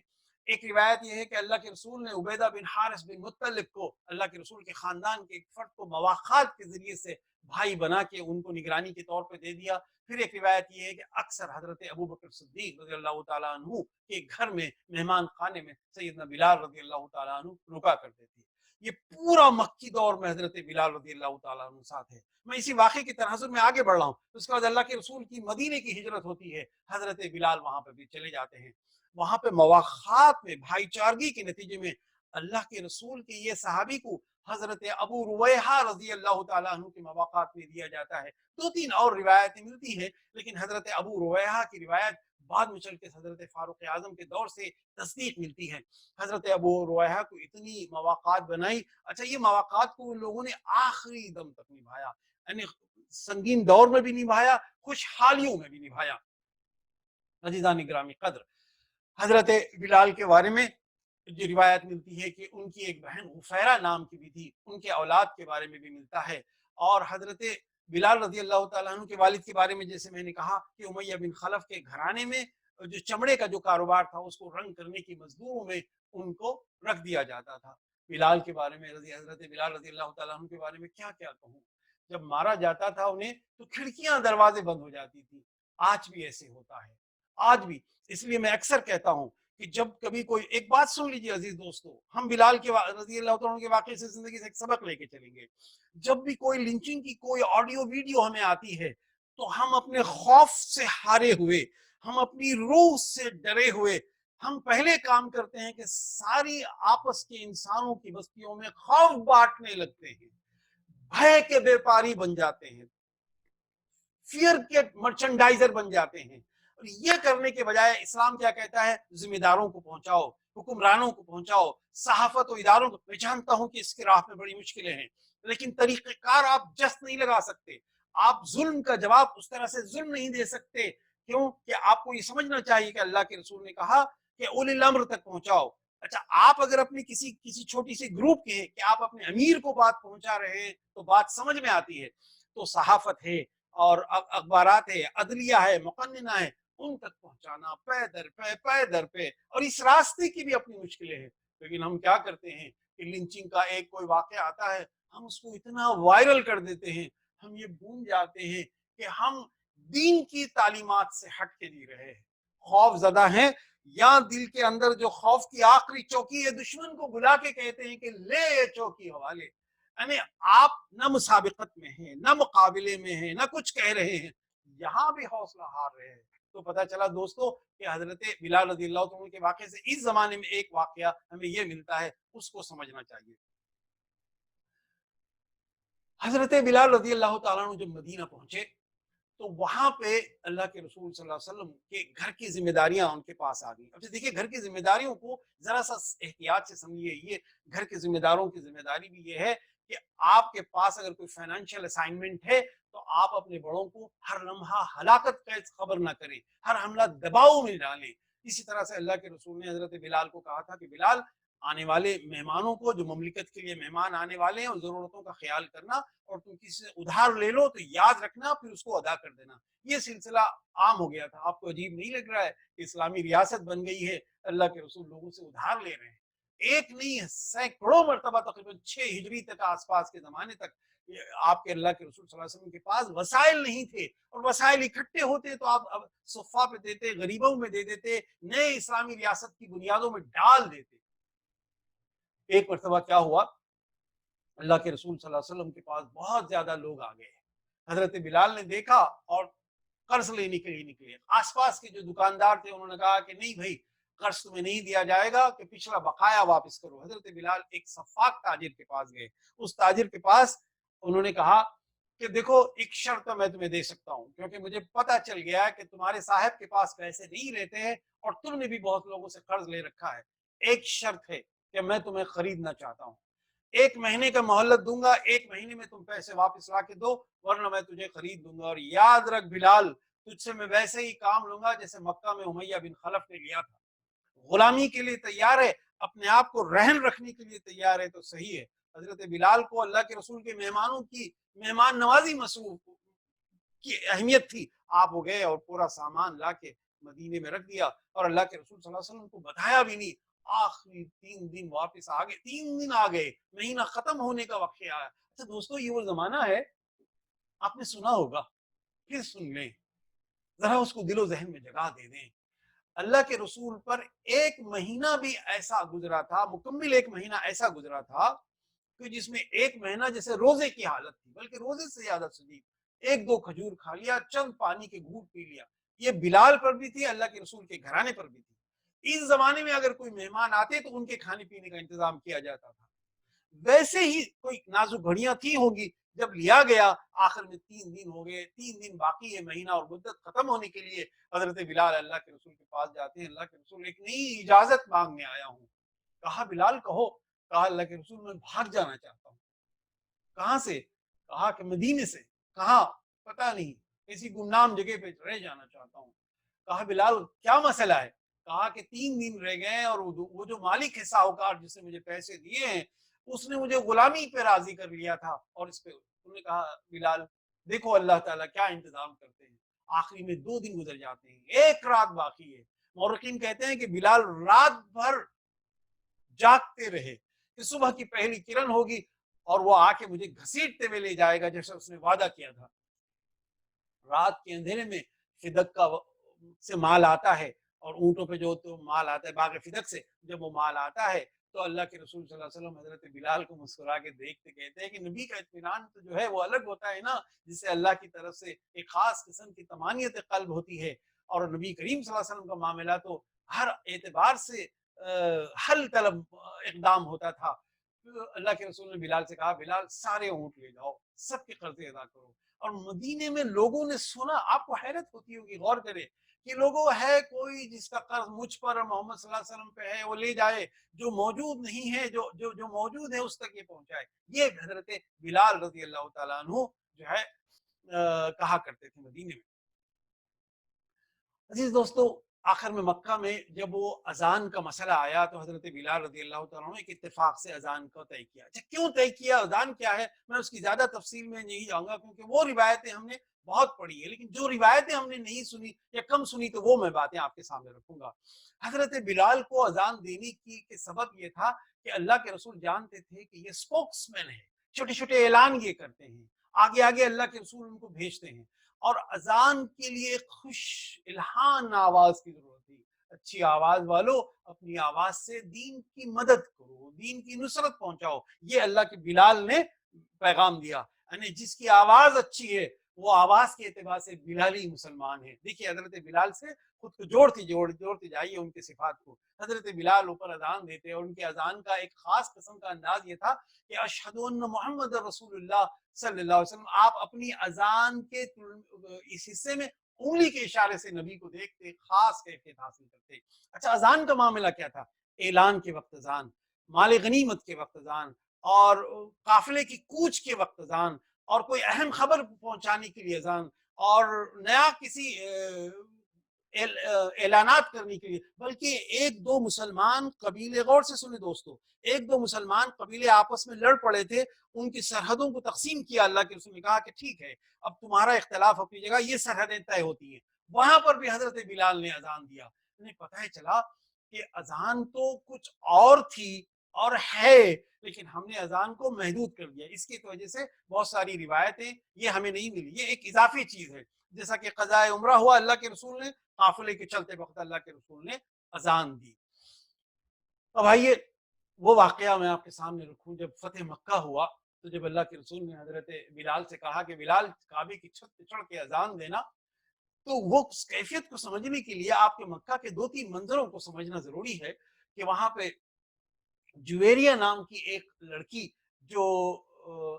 A: ایک روایت یہ ہے کہ اللہ کے رسول نے عبیدہ بن حارث بن مطلب کو, اللہ کے رسول کے خاندان کے ایک فرد کو مواخات کے ذریعے سے بھائی بنا کے ان کو نگرانی کے طور پہ دے دیا. پھر ایک روایت یہ ہے کہ اکثر حضرت ابو بکر صدیق رضی اللہ تعالیٰ عنہ کے گھر میں, مہمان خانے میں سیدنا بلال رضی اللہ تعالیٰ عنہ رکا کرتے تھے. یہ پورا مکی دور میں حضرت بلال رضی اللہ تعالیٰ عنہ ساتھ ہے. میں اسی واقعے کی تناظر میں آگے بڑھ رہا ہوں. اس کے بعد اللہ کے رسول کی مدینے کی ہجرت ہوتی ہے, حضرت بلال وہاں پہ بھی چلے جاتے ہیں. وہاں پہ مواخات میں, بھائی چارگی کے نتیجے میں اللہ کے رسول کے یہ صحابی کو حضرت ابو رویحہ رضی اللہ تعالیٰ عنہ کے مواقعات میں دیا جاتا ہے. 2-3 اور روایتیں ملتی ہیں لیکن حضرت ابو رویحہ کی روایت بعد میں چل کے حضرت فاروق اعظم کے دور سے تصدیق ملتی ہے. حضرت ابو رویحہ کو اتنی مواقعات بنائی. اچھا یہ مواقعات کو ان لوگوں نے آخری دم تک نبھایا, یعنی سنگین دور میں بھی نبھایا, خوشحالیوں میں بھی نبھایا. عزیزان گرامی قدر, حضرت بلال کے بارے میں جو روایت ملتی ہے کہ ان کی ایک بہن غفیرہ نام کی بھی تھی, ان کے اولاد کے بارے میں بھی ملتا ہے. اور حضرت بلال رضی اللہ تعالیٰ عنہ کے والد کے بارے میں جیسے میں نے کہا کہ امیہ بن خلف کے گھرانے میں جو چمڑے کا جو کاروبار تھا اس کو رنگ کرنے کی مزدوروں میں ان کو رکھ دیا جاتا تھا. بلال کے بارے میں حضرت بلال رضی اللہ تعالیٰ عنہ کے بارے میں کیا کیا کہوں. جب مارا جاتا تھا انہیں تو کھڑکیاں دروازے بند ہو جاتی تھی. آج بھی ایسے ہوتا ہے, آج بھی. اس لیے میں اکثر کہتا ہوں کہ جب کبھی کوئی, ایک بات سن لیجیے عزیز دوستو, ہم بلال کے رضی اللہ عنہ کے واقعے سے زندگی سے ایک سبق لے کے چلیں گے. جب بھی کوئی لنچنگ کی کوئی آڈیو ویڈیو ہمیں آتی ہے تو ہم اپنے خوف سے ہارے ہوئے, ہم اپنی روح سے ڈرے ہوئے, ہم پہلے کام کرتے ہیں کہ ساری آپس کے انسانوں کی بستیوں میں خوف بانٹنے لگتے ہیں, بھے کے بیپاری بن جاتے ہیں, فیئر کے مرچنڈائزر بن جاتے ہیں. اور یہ کرنے کے بجائے اسلام کیا کہتا ہے, ذمہ داروں کو پہنچاؤ, حکمرانوں کو پہنچاؤ, صحافت و اداروں کو. میں جانتا ہوں کہ اس کے راہ میں بڑی مشکلیں ہیں لیکن طریقہ کار آپ جست نہیں لگا سکتے, آپ ظلم کا جواب اس طرح سے ظلم نہیں دے سکتے. کیوں کہ آپ کو یہ سمجھنا چاہیے کہ اللہ کے رسول نے کہا کہ اولی الامر تک پہنچاؤ. اچھا آپ اگر اپنی کسی چھوٹی سی گروپ کے ہیں کہ آپ اپنے امیر کو بات پہنچا رہے ہیں تو بات سمجھ میں آتی ہے, تو صحافت ہے اور اخبارات ہے, عدلیہ ہے, مقننہ ہے, ان تک پہنچانا پے در پہ. اور اس راستے کی بھی اپنی مشکلیں ہیں. لیکن ہم کیا کرتے ہیں کہ لنچنگ کا ایک کوئی واقعہ آتا ہے, ہم اس کو اتنا وائرل کر دیتے ہیں, ہم یہ بھول جاتے ہیں کہ ہم دین کی تعلیمات سے ہٹ کے جی رہے ہیں. خوف زدہ ہیں, یا دل کے اندر جو خوف کی آخری چوکی ہے, دشمن کو بلا کے کہتے ہیں کہ لے یہ چوکی حوالے. یعنی آپ نہ مسابقت میں ہیں, نہ مقابلے میں ہیں, نہ کچھ کہہ رہے ہیں, یہاں بھی حوصلہ ہار رہے ہیں. تو پتہ چلا دوستو کہ حضرت بلال رضی اللہ عنہ کے واقعے سے اس زمانے میں ایک واقعہ ہمیں یہ ملتا ہے, اس کو سمجھنا چاہیے. حضرت بلال رضی اللہ تعالیٰ عنہ جب مدینہ پہنچے تو وہاں پہ اللہ کے رسول صلی اللہ علیہ وسلم کے گھر کی ذمہ داریاں ان کے پاس آ گئی. اب دیکھیے گھر کی ذمہ داریوں کو ذرا سا احتیاط سے سمجھیے. یہ گھر کے ذمہ داروں کی ذمہ داری بھی یہ ہے کہ آپ کے پاس اگر کوئی فائنینشیل اسائنمنٹ ہے تو آپ اپنے بڑوں کو ہر لمحہ ہلاکت کا خبر نہ کریں, ہر حملہ دباؤ میں ڈالیں. اسی طرح سے اللہ کے رسول نے حضرت بلال کو کہا تھا کہ بلال آنے والے مہمانوں کو, جو مملکت کے لیے مہمان آنے والے ہیں, اور ضرورتوں کا خیال کرنا, اور تم کسی سے ادھار لے لو تو یاد رکھنا پھر اس کو ادا کر دینا. یہ سلسلہ عام ہو گیا تھا. آپ کو عجیب نہیں لگ رہا ہے کہ اسلامی ریاست بن گئی ہے, اللہ کے رسول لوگوں سے ادھار لے رہے ہیں. ایک نہیں سینکڑوں مرتبہ, تقریباً 6 ہجری تک آس پاس کے زمانے تک آپ کے اللہ کے رسول صلی اللہ علیہ وسلم کے پاس وسائل نہیں تھے, اور وسائل اکٹھے ہوتے تو آپ صفا پہ دیتے, غریبوں میں دے دیتے, نئے اسلامی ریاست کی بنیادوں میں ڈال دیتے. ایک مرتبہ کیا ہوا, اللہ کے رسول صلی اللہ علیہ وسلم کے پاس بہت زیادہ لوگ آ گئے. حضرت بلال نے دیکھا اور قرض لینے کے لیے نکلے. آس پاس کے جو دکاندار تھے انہوں نے کہا کہ نہیں بھائی, قرض تمہیں نہیں دیا جائے گا, کہ پچھلا بقایا واپس کرو. حضرت بلال ایک صفاک تاجر کے پاس گئے. اس تاجر کے پاس انہوں نے کہا کہ دیکھو ایک شرط میں تمہیں دے سکتا ہوں, کیونکہ مجھے پتا چل گیا ہے کہ تمہارے صاحب کے پاس پیسے نہیں رہتے ہیں اور تم نے بھی بہت لوگوں سے قرض لے رکھا ہے. ایک شرط ہے کہ میں تمہیں خریدنا چاہتا ہوں, 1 مہینے کا مہلت دوں گا, 1 مہینے میں تم پیسے واپس لا کے دو, ورنہ میں تجھے خرید دوں گا. اور یاد رکھ بلال, تجھ سے میں ویسے ہی کام لوں گا جیسے مکہ میں امیہ بن خلف نے لیا تھا. غلامی کے لیے تیار ہے, اپنے آپ کو رہن رکھنے کے لیے تیار ہے, تو صحیح ہے. حضرت بلال کو اللہ کے رسول کے مہمانوں کی مہمان نوازی مصروف کی اہمیت تھی. آپ ہو گئے اور پورا سامان لا کے مدینے میں رکھ دیا, اور اللہ کے رسول صلی اللہ علیہ وسلم کو بتایا بھی نہیں. آخری 3 دن واپس آ گئے, 3 دن آ گئے, مہینہ ختم ہونے کا وقت آیا. اچھا دوستو, یہ وہ زمانہ ہے, آپ نے سنا ہوگا, پھر سن لیں, ذرا اس کو دل و ذہن میں جگہ دے دیں. اللہ کے رسول پر 1 مہینہ بھی ایسا گزرا تھا, مکمل 1 مہینہ ایسا گزرا تھا کہ جس میں 1 مہینہ جیسے روزے کی حالت تھی, بلکہ روزے سے زیادہ شدید. 1-2 کھجور کھا لیا, چند پانی کے گھونٹ پی لیا. یہ بلال پر بھی تھی, اللہ کے رسول کے گھرانے پر بھی تھی. اس زمانے میں اگر کوئی مہمان آتے تو ان کے کھانے پینے کا انتظام کیا جاتا تھا. ویسے ہی کوئی نازک گھڑیاں تھی ہوگی، جب لیا گیا آخر میں 3 دن ہو گئے، 3 دن باقی ہے مہینہ اور مدت ختم ہونے کے لیے، حضرت بلال اللہ کے رسول کے پاس جاتے ہیں، اللہ کے رسول ایک نئی اجازت مانگنے آیا ہوں۔ کہا بلال کہو، کہا اللہ کے رسول میں بھاگ جانا چاہتا ہوں۔ کہاں سے؟ کہا کہ مدینے سے۔ کہاں؟ پتہ نہیں، کسی گمنام جگہ پہ رہ جانا چاہتا ہوں۔ کہا بلال کیا مسئلہ ہے؟ کہا کہ 3 دن رہ گئے ہیں اور وہ جو مالک ہے ساہوکار جس نے مجھے پیسے دیے ہیں، اس نے مجھے غلامی پہ راضی کر لیا تھا، اور اس پہ انہوں نے کہا بلال دیکھو اللہ تعالیٰ کیا انتظام کرتے ہیں، آخری میں 2 دن گزر جاتے ہیں، ایک رات باقی ہے۔ مورخین کہتے ہیں کہ بلال رات بھر جاگتے رہے کہ صبح کی پہلی کرن ہوگی اور وہ آ کے مجھے گھسیٹتے ہوئے لے جائے گا جیسے اس نے وعدہ کیا تھا۔ رات کے اندھیرے میں فدق کا سے مال آتا ہے، اور اونٹوں پہ جو تو مال آتا ہے باغ فدق سے، جب وہ مال آتا ہے تو اللہ کے رسول صلی اللہ علیہ وسلم حضرت بلال کو مسکرا کے دیکھتے کہتے ہیں کہ نبی کا اطمینان تو جو ہے وہ الگ ہوتا ہے نا، جس سے اللہ کی طرف سے ایک خاص قسم کی طمانیت قلب ہوتی ہے، اور نبی کریم صلی اللہ علیہ وسلم کا معاملہ تو ہر اعتبار سے حل طلب اقدام ہوتا تھا۔ اللہ کے رسول نے بلال سے کہا بلال سارے اونٹ لے جاؤ، سب کے قرضے ادا کرو۔ اور مدینے میں لوگوں نے سنا، آپ کو حیرت ہوتی ہوگی، غور کرے کہ لوگوں ہے کوئی جس کا قرض مجھ پر اور محمد صلی اللہ علیہ وسلم پہ ہے وہ لے جائے، جو موجود نہیں ہے جو موجود ہے اس تک یہ پہنچائے۔ یہ حضرت بلال رضی اللہ تعالیٰ عنہ جو ہے کہا کرتے تھے مدینے میں۔ عزیز دوستو، آخر میں مکہ میں جب وہ اذان کا مسئلہ آیا تو حضرت بلال رضی اللہ تعالیٰ عنہ ایک اتفاق سے اذان کو طے کیا۔ اچھا کیوں طے کیا، اذان کیا ہے، میں اس کی زیادہ تفصیل میں نہیں جاؤں گا کیونکہ وہ روایتیں ہم نے بہت پڑھی ہے، لیکن جو روایتیں ہم نے نہیں سنی یا کم سنی تو وہ میں باتیں آپ کے سامنے رکھوں گا۔ حضرت بلال کو اذان دینے کی سبب یہ تھا کہ اللہ کے رسول جانتے تھے کہ یہ اسپوکس مین ہے، چھوٹے چھوٹے اعلان یہ کرتے ہیں، آگے آگے اللہ کے رسول ان کو بھیجتے ہیں، اور اذان کے لیے خوش الہان آواز کی ضرورت تھی۔ اچھی آواز والو اپنی آواز سے دین کی مدد کرو، دین کی نصرت پہنچاؤ، یہ اللہ کے بلال نے پیغام دیا۔ یعنی جس کی آواز اچھی ہے وہ آواز کے اعتبار سے بلالی مسلمان ہے۔ دیکھیے حضرت بلال سے خود کو جوڑتے جائیے ان کے صفات کو۔ حضرت بلال اوپر اذان دیتے اور ان کے اذان کا ایک خاص قسم کا انداز یہ تھا کہ اشہد ان محمد رسول اللہ صلی اللہ علیہ وسلم، آپ اپنی اذان کے اس حصے میں انگلی کے اشارے سے نبی کو دیکھتے، خاص کیفیت حاصل کرتے۔ اچھا اذان کا معاملہ کیا تھا؟ اعلان کے وقت اذان، مال غنیمت کے وقت اذان، اور قافلے کی کوچ کے وقت اذان، اور کوئی اہم خبر پہنچانے کے لیے اذان، اور نیا کسی اعلانات کرنے کے لیے، بلکہ ایک دو مسلمان قبیلے، غور سے سنیں دوستو، ایک دو مسلمان قبیلے آپس میں لڑ پڑے تھے، ان کی سرحدوں کو تقسیم کیا اللہ کے رسول نے، کہا کہ ٹھیک ہے اب تمہارا اختلاف اپنی جگہ، یہ سرحدیں طے ہوتی ہیں، وہاں پر بھی حضرت بلال نے اذان دیا۔ انہیں پتہ ہے چلا کہ اذان تو کچھ اور تھی اور ہے، لیکن ہم نے اذان کو محدود کر دیا، اس کی وجہ سے بہت ساری روایتیں یہ ہمیں نہیں ملی، یہ ایک اضافی چیز ہے، جیسا کہ قضاء عمرہ ہوا، اللہ کے رسول نے قافلے کے چلتے وقت اللہ کے رسول نے اذان دی۔ اب آئیے وہ واقعہ میں آپ کے سامنے رکھوں، جب فتح مکہ ہوا تو جب اللہ کے رسول نے حضرت بلال سے کہا کہ بلال کعبے کی چھت پہ چڑھ کے اذان دینا، تو وہ کیفیت کو سمجھنے کے لیے آپ کے مکہ کے 2-3 منظروں کو سمجھنا ضروری ہے کہ وہاں پہ جویریہ نام کی ایک لڑکی جو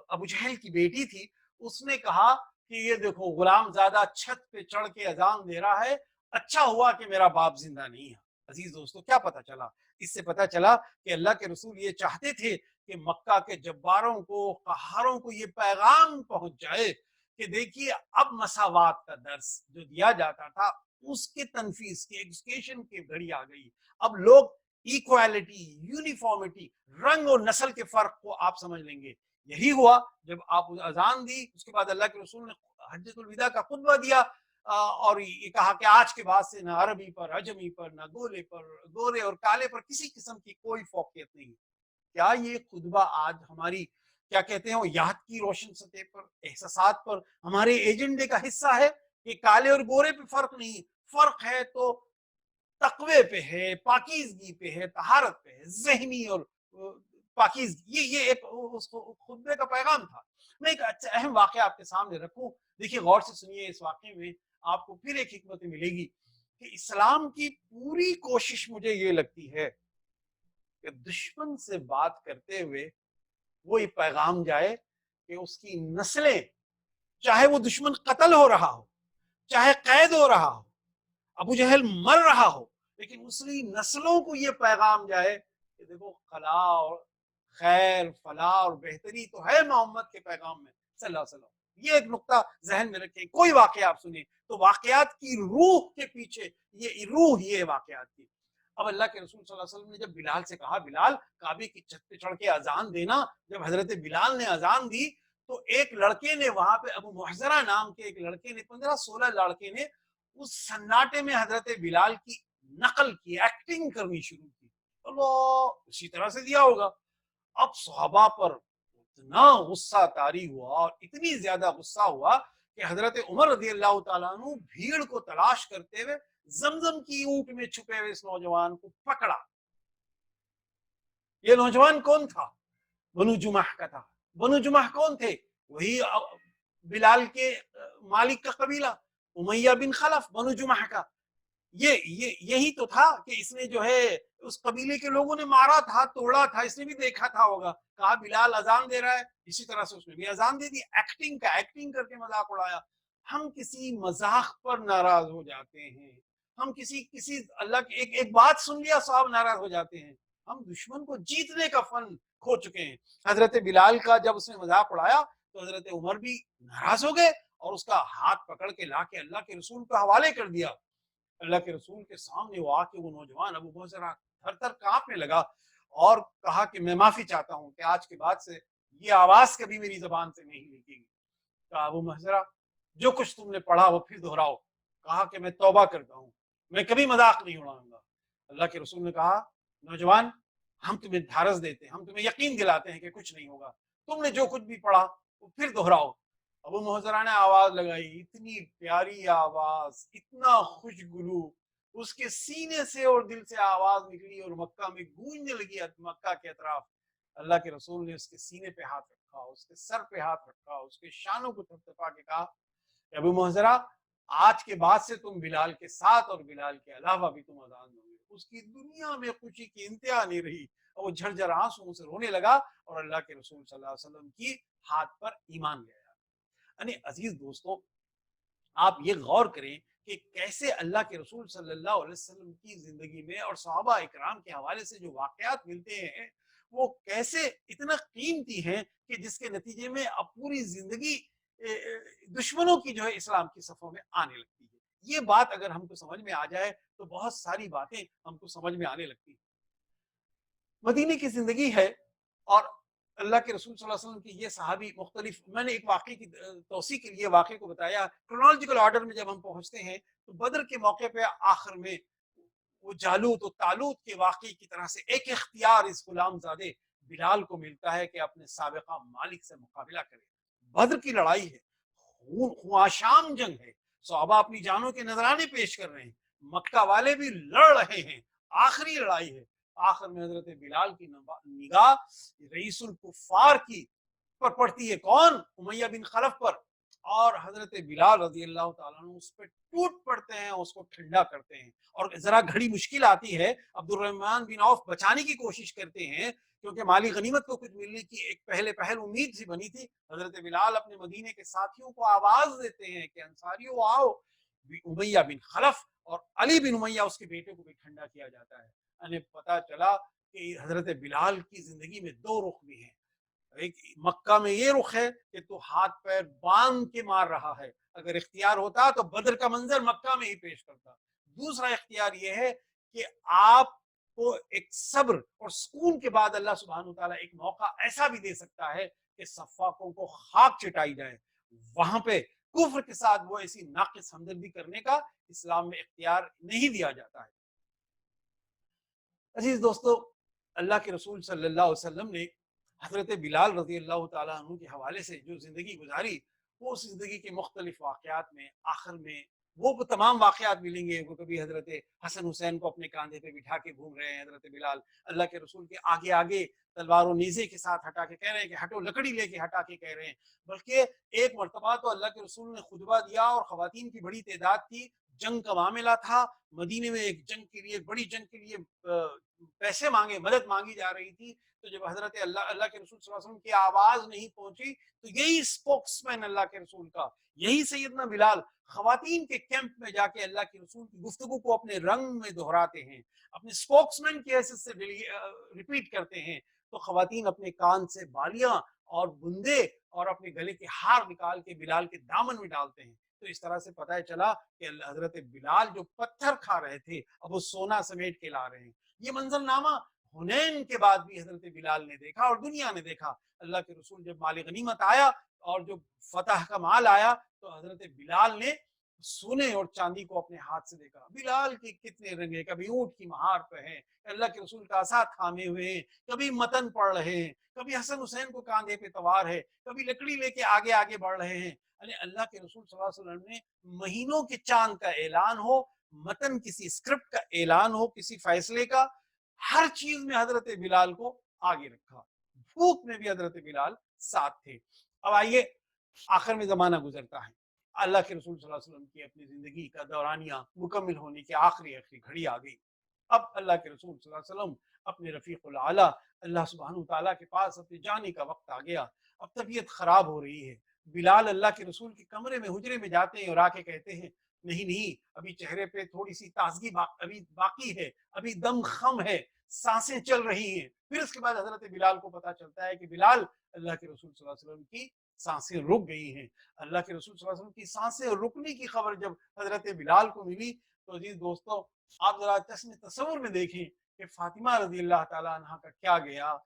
A: ابو جہل کی بیٹی تھی، اس نے کہا کہ یہ دیکھو غلام زادہ چھت پہ چڑھ کے اذان دے رہا ہے، اچھا ہوا کہ میرا باپ زندہ نہیں ہے۔ عزیز دوستو کیا پتا چلا؟ اس سے پتا چلا کہ اللہ کے رسول یہ چاہتے تھے کہ مکہ کے جباروں کو، قہاروں کو یہ پیغام پہنچ جائے کہ دیکھیے اب مساوات کا درس جو دیا جاتا تھا اس کے تنفیذ کی ایجوکیشن کی گھڑی آ گئی، اب لوگ ایکوالٹی، یونیفارمٹی، رنگ اور نسل کے فرق کو آپ سمجھ لیں گے۔ یہی ہوا جب آپ اذان دی، اس کے بعد اللہ کے رسول نے حجۃ الوداع کا خطبہ دیا، اور یہ کہا کہ آج کے بعد سے نہ عربی پر، عجمی پر، نہ گورے اور کالے پر کسی قسم کی کوئی فوقیت نہیں۔ کیا یہ خطبہ آج ہماری کیا کہتے ہیں وہ یاد کی روشن سطح پر، احساسات پر ہمارے ایجنڈے کا حصہ ہے کہ کالے اور گورے پہ فرق نہیں؟ فرق ہے تو تقوی پہ ہے، پاکیزگی پہ ہے، طہارت پہ ہے، ذہنی اور پاکیزگی، یہ ایک اس خطبے کا پیغام تھا۔ میں ایک اچھا اہم واقعہ آپ کے سامنے رکھوں، دیکھیے غور سے سنیے، اس واقعے میں آپ کو پھر ایک حکمت ملے گی کہ اسلام کی پوری کوشش مجھے یہ لگتی ہے کہ دشمن سے بات کرتے ہوئے وہ یہ پیغام جائے کہ اس کی نسلیں، چاہے وہ دشمن قتل ہو رہا ہو، چاہے قید ہو رہا ہو، ابو جہل مر رہا ہو، لیکن مسلی نسلوں کو یہ پیغام جائے کہ دیکھو خلا اور خیر فلاح اور بہتری تو ہے محمد کے پیغام میں صلی اللہ علیہ وسلم. یہ ایک نقطہ ذہن میں رکھیں. کوئی واقعہ آپ سنیں تو واقعات کی روح کے پیچھے یہ روح یہ واقعات کی. اب اللہ کے رسول صلی اللہ علیہ وسلم نے جب بلال سے کہا بلال کعبے کی چھت پہ چڑھ کے اذان دینا، جب حضرت بلال نے اذان دی تو ایک لڑکے نے وہاں پہ، ابو محذرہ نام کے ایک لڑکے نے، 15-16 لڑکے نے اس سناٹے میں حضرت بلال کی نقل کی، ایکٹنگ کرنی شروع کی. اللہ اسی طرح سے دیا ہوگا. اب صحابہ پر اتنا غصہ طاری ہوا اور اتنی زیادہ غصہ ہوا کہ حضرت عمر رضی اللہ تعالیٰ عنہ بھیڑ کو تلاش کرتے ہوئے زمزم کی اونٹ میں چھپے ہوئے اس نوجوان کو پکڑا. یہ نوجوان کون تھا؟ بنو جمح کا تھا. بنو جمح کون تھے؟ وہی بلال کے مالک کا قبیلہ امیہ بن خلف، بنو جمح کا. یہی تو تھا کہ اس نے جو ہے اس قبیلے کے لوگوں نے مارا تھا، توڑا تھا. اس نے بھی دیکھا تھا ہوگا، کہا بلال اذان دے رہا ہے، اسی طرح سے اس نے بھی اذان دے دی. ایکٹنگ کا، ایکٹنگ کر کے مذاق اڑایا. ہم کسی مذاق پر ناراض ہو جاتے ہیں، ہم کسی اللہ کی ایک بات سن لیا صاحب ناراض ہو جاتے ہیں. ہم دشمن کو جیتنے کا فن کھو چکے ہیں. حضرت بلال کا جب اس نے مذاق اڑایا تو حضرت عمر بھی ناراض ہو گئے اور اس کا ہاتھ پکڑ کے لا کے اللہ کے رسول کے حوالے کر دیا. اللہ کے رسول کے سامنے وہ آ کے وہ نوجوان ابو محذرہ تھر تھر کانپنے لگا اور کہا کہ میں معافی چاہتا ہوں کہ آج کے بعد سے یہ آواز کبھی میری زبان سے نہیں نکلے گی. کہا ابو محذرہ جو کچھ تم نے پڑھا وہ پھر دہراؤ. کہا کہ میں توبہ کرتا ہوں، میں کبھی مذاق نہیں اڑاؤں گا. اللہ کے رسول نے کہا نوجوان ہم تمہیں دھارس دیتے ہیں، ہم تمہیں یقین دلاتے ہیں کہ کچھ نہیں ہوگا، تم نے جو کچھ بھی پڑھا وہ پھر دہراؤ. ابو محذرہ نے آواز لگائی، اتنی پیاری آواز، اتنا خوشگلو، اس کے سینے سے اور دل سے آواز نکلی اور مکہ میں گونجنے لگی مکہ کے اطراف. اللہ کے رسول نے اس کے سینے پہ ہاتھ رکھا، اس کے سر پہ ہاتھ رکھا، اس کے شانوں کو تھپتھپا کے کہا کہ ابو محذرہ آج کے بعد سے تم بلال کے ساتھ اور بلال کے علاوہ بھی تم اذان دو گے. اس کی دنیا میں خوشی کی انتہا نہیں رہی اور وہ جھرجھر آنسوؤں سے رونے لگا اور اللہ کے رسول صلی اللہ علیہ وسلم کی ہاتھ پر ایمان لے آیا. یعنی عزیز دوستوں، آپ یہ غور کریں کہ کیسے اللہ کے رسول صلی اللہ علیہ وسلم کی زندگی میں اور صحابہ اکرام کے حوالے سے جو واقعات ملتے ہیں وہ کیسے اتنا قیمتی ہیں کہ جس کے نتیجے میں اب پوری زندگی دشمنوں کی جو ہے اسلام کی صفوں میں آنے لگتی ہے. یہ بات اگر ہم کو سمجھ میں آ جائے تو بہت ساری باتیں ہم کو سمجھ میں آنے لگتی ہیں. مدینے کی زندگی ہے اور اللہ کے رسول صلی اللہ علیہ وسلم کی یہ صحابی مختلف، میں نے ایک واقعے کی توثیق کے لیے واقعے کو بتایا کرونالوجیکل آرڈر میں. جب ہم پہنچتے ہیں تو بدر کے موقع پہ آخر میں وہ جالوت و تالوت کے واقعے کی طرح سے ایک اختیار اس غلام زادے بلال کو ملتا ہے کہ اپنے سابقہ مالک سے مقابلہ کرے. بدر کی لڑائی ہے، خوناشام جنگ ہے، صحابہ اپنی جانوں کے نذرانے پیش کر رہے ہیں، مکہ والے بھی لڑ رہے ہیں، آخری لڑائی ہے. آخر میں حضرت بلال کی نگاہ رئیس الکفار کی پر پڑتی ہے. کون؟ امیہ بن خلف پر. اور حضرت بلال رضی اللہ تعالیٰ عنہ اس پہ ٹوٹ پڑتے ہیں، اس کو ٹھنڈا کرتے ہیں. اور ذرا گھڑی مشکل آتی ہے، عبد الرحمن بن عوف بچانے کی کوشش کرتے ہیں کیونکہ مالی غنیمت کو کچھ ملنے کی ایک پہل امید سی بنی تھی. حضرت بلال اپنے مدینے کے ساتھیوں کو آواز دیتے ہیں کہ انصاریوں آؤ. امیہ بن خلف اور علی بن امیہ اس کے بیٹے کو بھی ٹھنڈا کیا جاتا ہے. انہیں پتا چلا کہ حضرت بلال کی زندگی میں دو رخ بھی ہیں. ایک مکہ میں یہ رخ ہے کہ تو ہاتھ پیر باندھ کے مار رہا ہے، اگر اختیار ہوتا تو بدر کا منظر مکہ میں ہی پیش کرتا. دوسرا اختیار یہ ہے کہ آپ کو ایک صبر اور سکون کے بعد اللہ سبحانہ وتعالیٰ ایک موقع ایسا بھی دے سکتا ہے کہ صفاقوں کو خاک چٹائی جائے. وہاں پہ کفر کے ساتھ وہ ایسی ناقص ہمدردی کرنے کا اسلام میں اختیار نہیں دیا جاتا ہے. عزیز دوستو، اللہ کے رسول صلی اللہ علیہ وسلم نے حضرت بلال رضی اللہ تعالیٰ عنہ کے حوالے سے جو زندگی گزاری، وہ اس زندگی کے مختلف واقعات میں آخر میں وہ تمام واقعات ملیں گے. وہ کبھی حضرت حسن حسین کو اپنے کاندھے پہ بٹھا کے گھوم رہے ہیں حضرت بلال، اللہ کے رسول کے آگے آگے تلوار و نیزے کے ساتھ ہٹا کے کہہ رہے ہیں کہ ہٹو، لکڑی لے کے ہٹا کے کہہ رہے ہیں. بلکہ ایک مرتبہ تو اللہ کے رسول نے خطبہ دیا اور خواتین کی بڑی تعداد تھی، جنگ کا معاملہ تھا، مدینے میں ایک جنگ کے لیے، بڑی جنگ کے لیے پیسے مانگے، مدد مانگی جا رہی تھی، تو جب حضرت اللہ کے رسول صلی اللہ علیہ وسلم کی آواز نہیں پہنچی تو یہی اسپوکس مین اللہ کے رسول کا، یہی سیدنا بلال خواتین کے کیمپ میں جا کے اللہ کے رسول کی گفتگو کو اپنے رنگ میں دہراتے ہیں، اپنے اسپوکس مین کی حیثیت سے ریپیٹ کرتے ہیں، تو خواتین اپنے کان سے بالیاں اور بندے اور اپنے گلے کے ہار نکال کے بلال کے دامن میں ڈالتے ہیں۔ تو اس طرح سے پتہ چلا کہ حضرت بلال جو پتھر کھا رہے تھے اب وہ سونا سمیٹ کے لا رہے ہیں۔ یہ منظر نامہ حنین کے بعد بھی حضرت بلال نے دیکھا اور دنیا نے دیکھا۔ اللہ کے رسول جب مال غنیمت آیا اور جو فتح کا مال آیا تو حضرت بلال نے سونے اور چاندی کو اپنے ہاتھ سے دیکھا۔ بلال کے کتنے رنگ ہیں، کبھی اونٹ کی مہار پہ ہیں، اللہ کے رسول کا عصا تھامے ہوئے ہیں، کبھی متن پڑھ رہے ہیں، کبھی حسن حسین کو کاندھے پہ سوار ہے، کبھی لکڑی لے کے آگے آگے بڑھ رہے ہیں۔ اللہ کے رسول صلی اللہ علیہ وسلم نے مہینوں کے چاند کا اعلان ہو، متن کسی اسکرپٹ کا اعلان ہو، کسی فیصلے کا، ہر چیز میں حضرت بلال کو آگے رکھا، بھوک میں بھی حضرت بلال ساتھ تھے۔ اب آئیے آخر میں زمانہ گزرتا ہے، اللہ کے رسول صلی اللہ علیہ وسلم کی اپنی زندگی کا دورانیہ مکمل ہونے کی آخری گھڑی آ گئی۔ اب اللہ کے رسول صلی اللہ علیہ وسلم اپنے رفیق الاعلیٰ اللہ سبحانہ تعالیٰ کے پاس اپنے جانے کا وقت آ گیا۔ اب طبیعت خراب ہو رہی ہے، بلال اللہ کے رسول کے کمرے میں حجرے میں جاتے ہیں اور آ کے کہتے ہیں نہیں نہیں، ابھی چہرے پہ تھوڑی سی تازگی ابھی باقی ہے، ابھی دم خم ہے، سانسیں چل رہی ہیں۔ پھر اس کے بعد حضرت بلال کو پتا چلتا ہے کہ بلال اللہ کے رسول صلی اللہ علیہ وسلم کی سانسیں رک گئی ہیں۔ اللہ کے رسول صلی اللہ علیہ وسلم کی سانسیں رکنے کی خبر جب حضرت بلال کو ملی تو عزیز دوستو آپ ذرا تصور میں دیکھیں کہ فاطمہ رضی اللہ تعالیٰ عنہ کا کیا گیا،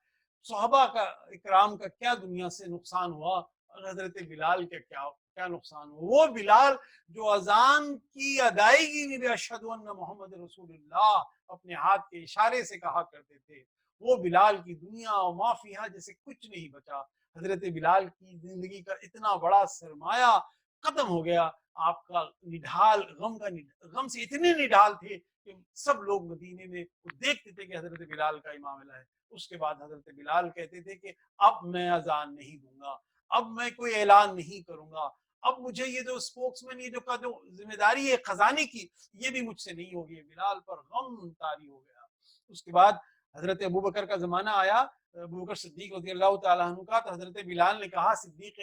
A: صحابہ کا اکرام کا کیا دنیا سے نقصان ہوا، اور حضرت بلال کا کیا نقصان ہوا۔ وہ بلال جو اذان کی ادائیگی میں بھی اشہد ان محمد رسول اللہ اپنے ہاتھ کے اشارے سے کہا کرتے تھے، وہ بلال کی دنیا و ما فیہا جیسے کچھ نہیں بچا۔ حضرت بلال کی زندگی کا اتنا بڑا سرمایہ ختم ہو گیا۔ آپ کا نڈھال غم سے اتنے نڈھال تھے کہ سب لوگ مدینے میں دیکھتے تھے کہ حضرت بلال کا امام ہے۔ اس کے بعد حضرت بلال کہتے تھے کہ اب میں اذان نہیں دوں گا، اب میں کوئی اعلان نہیں کروں گا، اب مجھے یہ جو اسپوکس مین یہ جو ذمہ داری ہے خزانے کی یہ بھی مجھ سے نہیں ہوگی۔ بلال پر غم طاری ہو گیا۔ اس کے بعد حضرت ابوبکر کا زمانہ آیا، ابوبکر صدیق رضی اللہ تعالیٰ عنہ کا، تو حضرت بلال نے کہا صدیق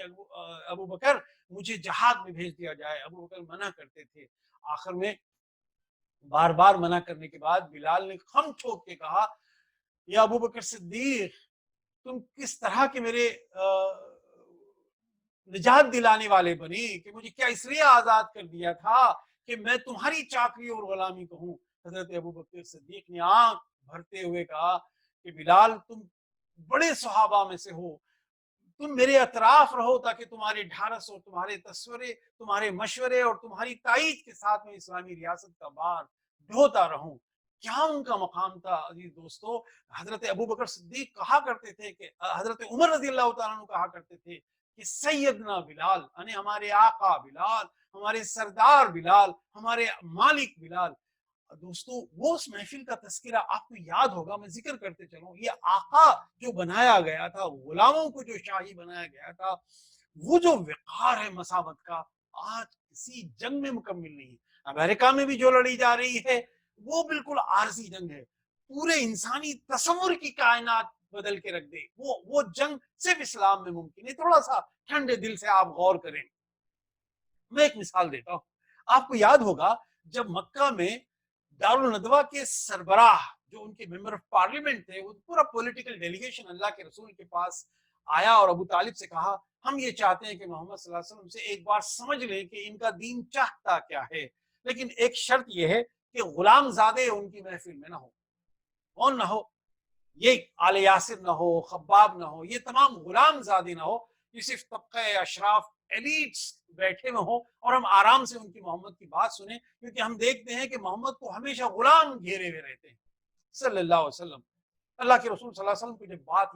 A: ابوبکر مجھے جہاد میں بھیج دیا جائے۔ ابوبکر منع کرتے تھے، آخر میں بار بار منع کرنے کے بعد بلال نے خم ٹھوک کے کہا یا ابوبکر صدیق تم کس طرح کے میرے نجات دلانے والے بنے کہ مجھے کیا اس لیے آزاد کر دیا تھا کہ میں تمہاری چاکری اور غلامی کہوں۔ حضرت ابوبکر صدیق نے آنکھ بھرتے ہوئے کہا کہ بلال تم بڑے صحابہ میں سے ہو، تم میرے اطراف رہو تاکہ تمہارے ڈھارس اور تمہارے تصورے، تمہارے مشورے اور تمہاری تائید کے ساتھ میں اسلامی ریاست کا بار ڈھوتا رہوں۔ کیا ان کا مقام تھا عزیز دوستو۔ حضرت ابوبکر صدیق کہا کرتے تھے کہ حضرت عمر رضی اللہ تعالیٰ عنہ کہا کرتے تھے کہ سیدنا بلال یعنی ہمارے آقا بلال، ہمارے سردار بلال، ہمارے مالک بلال۔ دوستو وہ اس محفل کا تذکرہ آپ کو یاد ہوگا، میں ذکر کرتے چلوں، یہ آقا جو بنایا گیا تھا، غلاموں کو جو شاہی بنایا گیا تھا، وہ جو وقار ہے مساوت کا آج کسی جنگ میں مکمل نہیں ہے۔ امریکہ میں بھی جو لڑی جا رہی ہے وہ بالکل عارضی جنگ ہے، پورے انسانی تصور کی کائنات بدل کے رکھ دے، وہ جنگ صرف اسلام میں ممکن ہے۔ تھوڑا سا ٹھنڈے دل سے آپ غور کریں۔ میں ایک مثال دیتا ہوں، آپ کو یاد ہوگا جب مکہ میں دارالندوہ کے سربراہ جو ان کے ممبر آف پارلیمنٹ تھے، وہ پورا پولیٹیکل ڈیلیگیشن اللہ کے رسول کے پاس آیا اور ابو طالب سے کہا ہم یہ چاہتے ہیں کہ محمد صلی اللہ علیہ وسلم سے ایک بار سمجھ لیں کہ ان کا دین چاہتا کیا ہے، لیکن ایک شرط یہ ہے کہ غلام زادے ان کی محفل میں نہ ہو۔ کون نہ ہو؟ یہ آل یاسر نہ ہو، خباب نہ ہو، یہ تمام غلام زادے نہ ہو، یہ صرف طبقہ اشراف ایلیٹس بیٹھے میں ہو اور ہم آرام سے ان کی محمد کی بات سنیں، کیونکہ ہم دیکھتے ہیں کہ محمد کو ہمیشہ غلام گھیرے ہوئے رہتے ہیں صلی اللہ علیہ وسلم۔ اللہ کے رسول صلی اللہ علیہ وسلم کو جب بات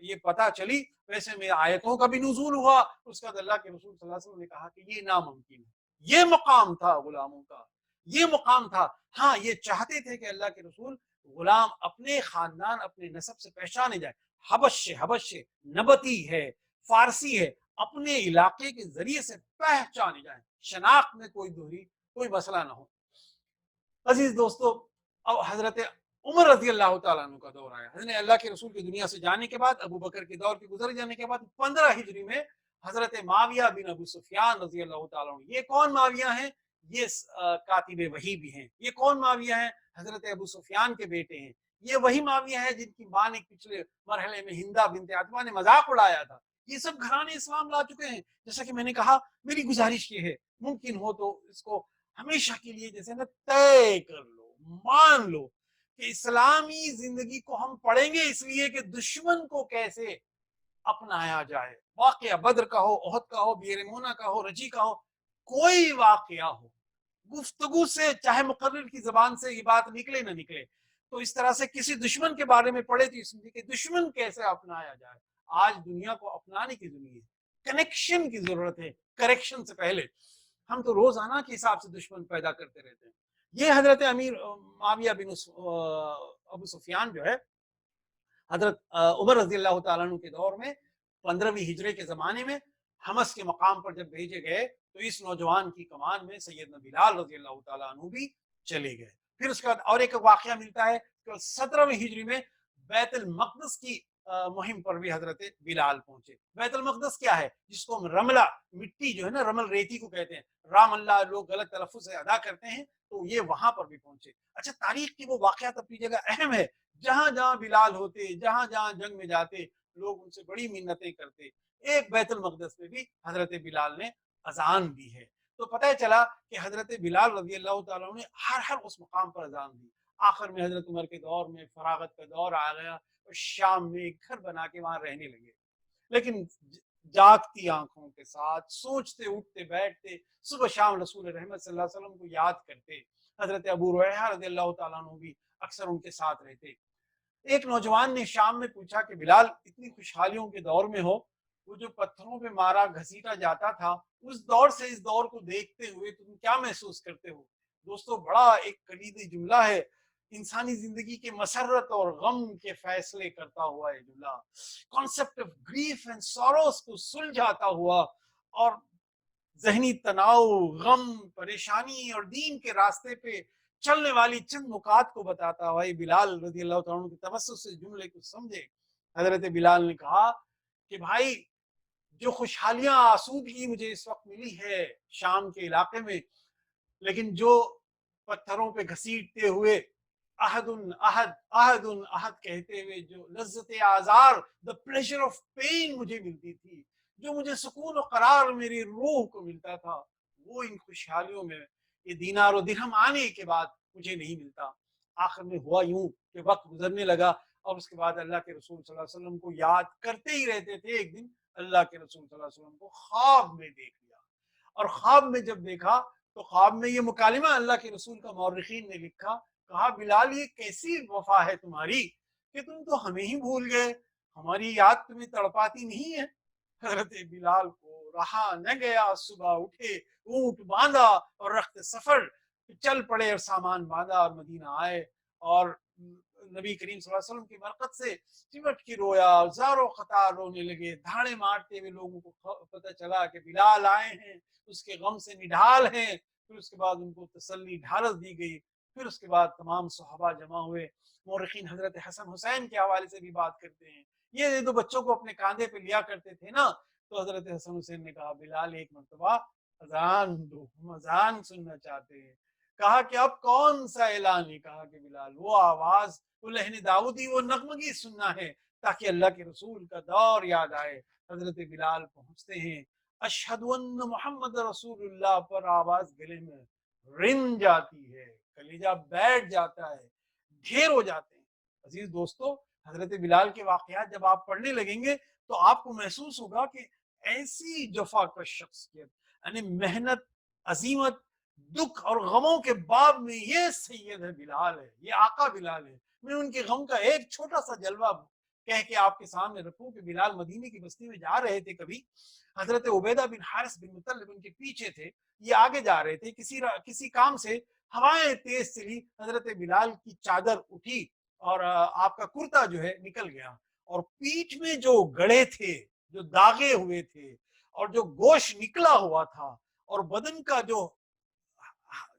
A: یہ پتہ چلی، ویسے میں آیتوں کا بھی نزول ہوا، اس کا اللہ کے رسول صلی اللہ علیہ وسلم نے کہا کہ یہ ناممکن ہے۔ یہ مقام تھا غلاموں کا، یہ مقام تھا۔ ہاں یہ چاہتے تھے کہ اللہ کے رسول غلام اپنے خاندان اپنے نسب سے پہچانے جائے، حبش نبتی ہے، فارسی ہے، اپنے علاقے کے ذریعے سے پہچانے جائیں، شناخت میں کوئی کوئی مسئلہ نہ ہو۔ عزیز دوستو، اب حضرت عمر رضی اللہ تعالیٰ عنہ کا دور آیا۔ حضرت اللہ کے رسول کی دنیا سے جانے کے بعد، ابو بکر کے دور کے گزر جانے کے بعد 15 ہجری میں حضرت معاویہ بن ابو سفیان رضی اللہ تعالیٰ عنہ، یہ کون معاویہ ہیں؟ یہ کاتب وحی بھی ہیں۔ یہ کون معاویہ ہیں؟ حضرت ابو سفیان کے بیٹے ہیں۔ یہ وہی معاویہ ہیں جن کی ماں نے پچھلے مرحلے میں ہندہ بنت عتبہ نے مذاق اڑایا تھا۔ یہ سب گھرانے اسلام لا چکے ہیں۔ جیسا کہ میں نے کہا، میری گزارش یہ ہے، ممکن ہو تو اس کو ہمیشہ کے لیے جیسے نا طے کر لو، مان لو کہ اسلامی زندگی کو ہم پڑھیں گے اس لیے کہ دشمن کو کیسے اپنایا جائے۔ واقعہ بدر کا ہو، احد کا ہو، بئر مونا کا ہو، رجی کا ہو، کوئی واقعہ ہو، گفتگو سے چاہے مقرر کی زبان سے یہ بات نکلے نہ نکلے، تو اس طرح سے کسی دشمن کے بارے میں پڑھے تو اس لیے کہ دشمن کیسے اپنایا جائے۔ آج دنیا کو اپنانے کی ضرورت ہے، کنیکشن کی ضرورت ہے، کریکشن سے پہلے۔ ہم تو روزانہ کے حساب سے دشمن پیدا کرتے رہتے ہیں۔ یہ حضرت امیر معاویہ بن ابو سفیان جو ہے، حضرت عمر رضی اللہ تعالیٰ عنہ کے دور میں 15ویں ہجری کے زمانے میں حمص کے مقام پر جب بھیجے گئے تو اس نوجوان کی کمان میں سیدنا بلال رضی اللہ تعالیٰ عنہ بھی چلے گئے۔ پھر اس کے بعد اور ایک واقعہ ملتا ہے کہ 17ویں ہجری میں بیت المقدس کی مہم پر بھی حضرت بلال پہنچے۔ بیت المقدس کیا ہے؟ جس کو ہم رملہ، مٹی جو ہے نا، رمل ریتی کو کہتے ہیں، رام اللہ لوگ غلط تلفظ سے ادا کرتے ہیں، تو یہ وہاں پر بھی پہنچے۔ اچھا، تاریخ کی وہ واقعات اپنی جگہ اہم ہے۔ جہاں جہاں بلال ہوتے، جہاں جہاں جنگ میں جاتے، لوگ ان سے بڑی منتیں کرتے۔ ایک بیت المقدس میں بھی حضرت بلال نے اذان دی ہے۔ تو پتہ چلا کہ حضرت بلال رضی اللہ تعالیٰ نے ہر اس مقام پر اذان دی۔ آخر میں حضرت عمر کے دور میں فراغت کا دور آ گیا اور شام میں ایک گھر بنا کے وہاں رہنے لگے۔ لیکن جاگتی آنکھوں کے ساتھ سوچتے، اٹھتے بیٹھتے، صبح شام رسول رحمت صلی اللہ علیہ وسلم کو یاد کرتے۔ حضرت ابو رویحہ رضی اللہ تعالیٰ عنہ بھی اکثر ان کے ساتھ رہتے۔ ایک نوجوان نے شام میں پوچھا کہ بلال، اتنی خوشحالیوں کے دور میں ہو، وہ جو پتھروں پہ مارا گھسیٹا جاتا تھا، اس دور سے اس دور کو دیکھتے ہوئے تم کیا محسوس کرتے ہو؟ دوستو، بڑا ایک کلیدی جملہ ہے، انسانی زندگی کے مسرت اور غم کے فیصلے کرتا ہوا یہ جملہ، کانسیپٹ آف گریف اینڈ سوروز کو سلجھاتا ہوا، اور ذہنی تناؤ، غم، پریشانی اور دین کے راستے پہ چلنے والی چند نکات کو بتاتا ہوا۔ بلال رضی اللہ تعالیٰ عنہ کی توسط سے جملے کو سمجھے۔ حضرت بلال نے کہا کہ بھائی، جو خوشحالیاں، آسودگی مجھے اس وقت ملی ہے شام کے علاقے میں، لیکن جو پتھروں پہ گھسیٹتے ہوئے احد احد احد احد کہتے ہوئے جو لذت آزار، the pleasure of pain مجھے ملتی تھی، جو مجھے سکون و قرار میری روح کو ملتا تھا، وہ ان خوشحالیوں میں یہ دینار و درہم آنے کے بعد مجھے نہیں ملتا۔ آخر میں ہوا یوں کہ وقت گزرنے لگا، اور اس کے بعد اللہ کے رسول صلی اللہ علیہ وسلم کو یاد کرتے ہی رہتے تھے۔ ایک دن اللہ کے رسول صلی اللہ علیہ وسلم کو خواب میں دیکھ لیا، اور خواب میں جب دیکھا تو خواب میں یہ مکالمہ اللہ کے رسول کا مورخین نے لکھا، کہا بلال، یہ کیسی وفا ہے تمہاری کہ تم تو ہمیں ہی بھول گئے، ہماری یاد تمہیں تڑپاتی نہیں ہے؟ حضرت بلال کو رہا نہ گیا، صبح اٹھے، اونٹ باندھا اور رخت سفر چل پڑے، اور سامان باندھا اور مدینہ آئے، اور نبی کریم صلی اللہ علیہ وسلم کی برکت سے چمٹ کی رویا، زاروں قطار رونے لگے، دھاڑے مارتے ہوئے لوگوں کو پتہ چلا کہ بلال آئے ہیں، اس کے غم سے نڈھال ہیں۔ پھر اس کے بعد ان کو تسلی ڈھارس دی گئی۔ پھر اس کے بعد تمام صحابہ جمع ہوئے۔ مورخین حضرت حسن حسین کے حوالے سے بھی بات کرتے ہیں، یہ دو بچوں کو اپنے کاندھے پہ لیا کرتے تھے نا، تو حضرت حسن حسین نے کہا بلال ایک مرتبہ اذان دو، ہم اذان سننا چاہتے ہیں۔ کہا کہ اب کون سا اعلان ہے؟ کہا کہ بلال وہ آواز، وہ لہن داؤدی، وہ نغمگی سننا ہے تاکہ اللہ کے رسول کا دور یاد آئے۔ حضرت بلال پہنچتے ہیں، اشہد ان محمد رسول اللہ پر آواز گلے میں رن جاتی ہے، کلیجہ بیٹھ جاتا ہے، ڈھیر ہو جاتے ہیں۔ عزیز دوستو، حضرت بلال کے واقعات جب آپ پڑھنے لگیں گے تو آپ کو محسوس ہوگا کہ ایسی جفا کا شخصیت، یعنی محنت، عظیمت، دکھ اور غموں کے باب میں یہ سید ہے، بلال ہے، یہ آقا بلال ہے۔ میں ان کے غم کا ایک چھوٹا سا جلوہ کہہ کے آپ کے سامنے رکھوں کہ بلال مدینے کی بستی میں جا رہے تھے، کبھی حضرت عبیدہ بن حارث بن مطلب ان کے پیچھے تھے، یہ آگے جا رہے تھے، کسی کام سے ہوائیں تیز چلی، حضرت بلال کی چادر اٹھی اور آپ کا کرتا جو ہے نکل گیا، اور پیٹھ میں جو گڑھے تھے، جو داغے ہوئے تھے، اور جو گوشت نکلا ہوا تھا، اور بدن کا جو